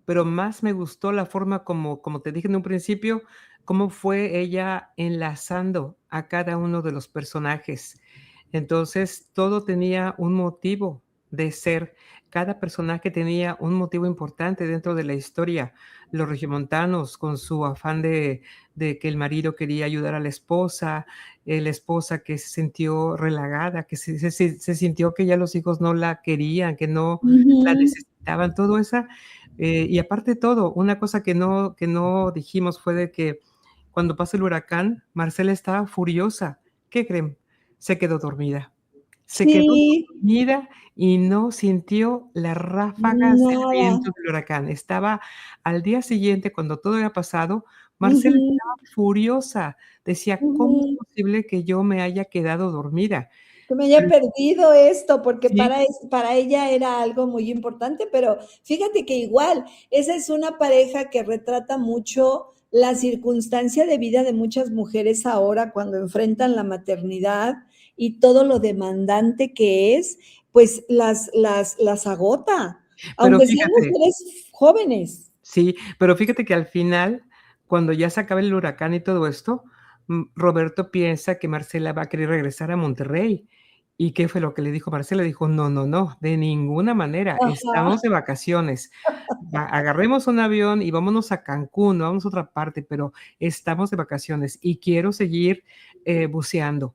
pero más me gustó la forma como te dije en un principio, cómo fue ella enlazando a cada uno de los personajes. Entonces, todo tenía un motivo de ser. cada personaje tenía un motivo importante dentro de la historia. Los regiomontanos con su afán de que el marido quería ayudar a la esposa que se sintió relagada, que se sintió que ya los hijos no la querían, que no la Ujú. necesitaban, todo esa y aparte de todo, una cosa que no dijimos fue de que cuando pasa el huracán, Marcela estaba furiosa. ¿Qué creen? Se quedó dormida. Se quedó Sí, dormida y no sintió las ráfagas del nada. viento del huracán. Estaba al día siguiente, cuando todo había pasado, Marcela Ujú, estaba furiosa. Decía: "¿Cómo es ujú. posible que yo me haya quedado dormida?". Que me haya Pero perdido esto, porque sí, para ella era algo muy importante, pero fíjate que igual, esa es una pareja que retrata mucho la circunstancia de vida de muchas mujeres ahora cuando enfrentan la maternidad y todo lo demandante que es, pues las agota, pero aunque sean fíjate mujeres jóvenes. sí, pero fíjate que al final, cuando ya se acaba el huracán y todo esto, Roberto piensa que Marcela va a querer regresar a Monterrey. ¿Y qué fue lo que le dijo Marcela? Dijo: "No, no, no, de ninguna manera, Ajá, estamos de vacaciones. Agarremos un avión y vámonos a Cancún, no vamos a otra parte, pero estamos de vacaciones y quiero seguir, buceando".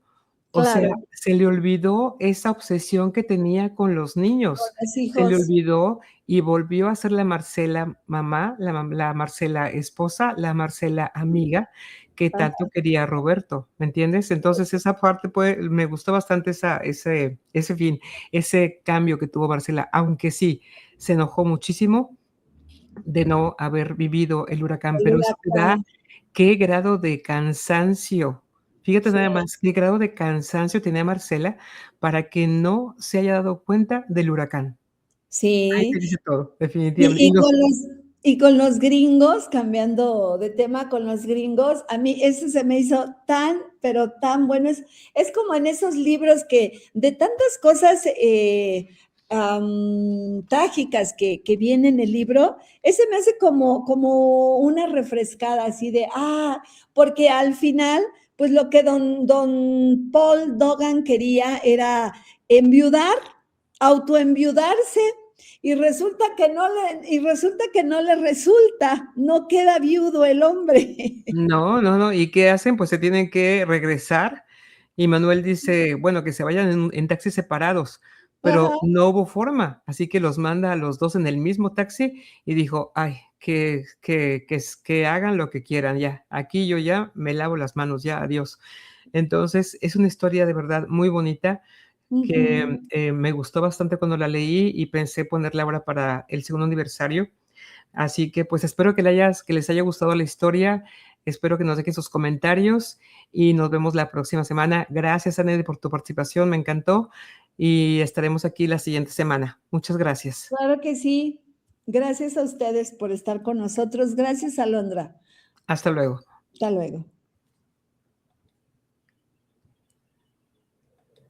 O sea, claro, se le olvidó esa obsesión que tenía con los con niños, los se le hijos. olvidó y volvió a ser la Marcela mamá, la Marcela esposa, la Marcela amiga que tanto Ajá, quería a Roberto, ¿me entiendes? Entonces, esa parte, pues, me gustó bastante ese fin, ese cambio que tuvo Marcela, aunque sí, se enojó muchísimo de no haber vivido el huracán, el pero eso te da huracán, qué grado de cansancio. Fíjate sí. nada más qué grado de cansancio tenía Marcela para que no se haya dado cuenta del huracán. Ahí te Sí, dice todo, definitivamente. y Y y los con los gringos, cambiando de tema con los gringos, a mí eso se me hizo tan, pero tan bueno. Es como en esos libros que de tantas cosas, trágicas que viene en el libro, ese me hace como una refrescada así de, porque al final, pues lo que don Paul Dogan quería era enviudar, autoenviudarse y resulta que no le resulta, no queda viudo el hombre. no, no, no, ¿y qué hacen? Pues se tienen que regresar, y Manuel dice: "Bueno, que se vayan en taxis separados", Ajá, pero no hubo forma, así que los manda a los 2 en el mismo taxi, y dijo: "Ay, que hagan lo que quieran, ya, aquí yo ya me lavo las manos, ya, adiós". Entonces, es una historia de verdad muy bonita que, ujú. me gustó bastante cuando la leí y pensé ponerla ahora para el segundo aniversario. Así que, pues, espero que les haya gustado la historia, espero que nos dejen sus comentarios y nos vemos la próxima semana. Gracias, Anel, por tu participación, me encantó y estaremos aquí la siguiente semana. Muchas gracias. Claro que sí. Gracias a ustedes por estar con nosotros. Gracias, Alondra. Hasta luego. Hasta luego.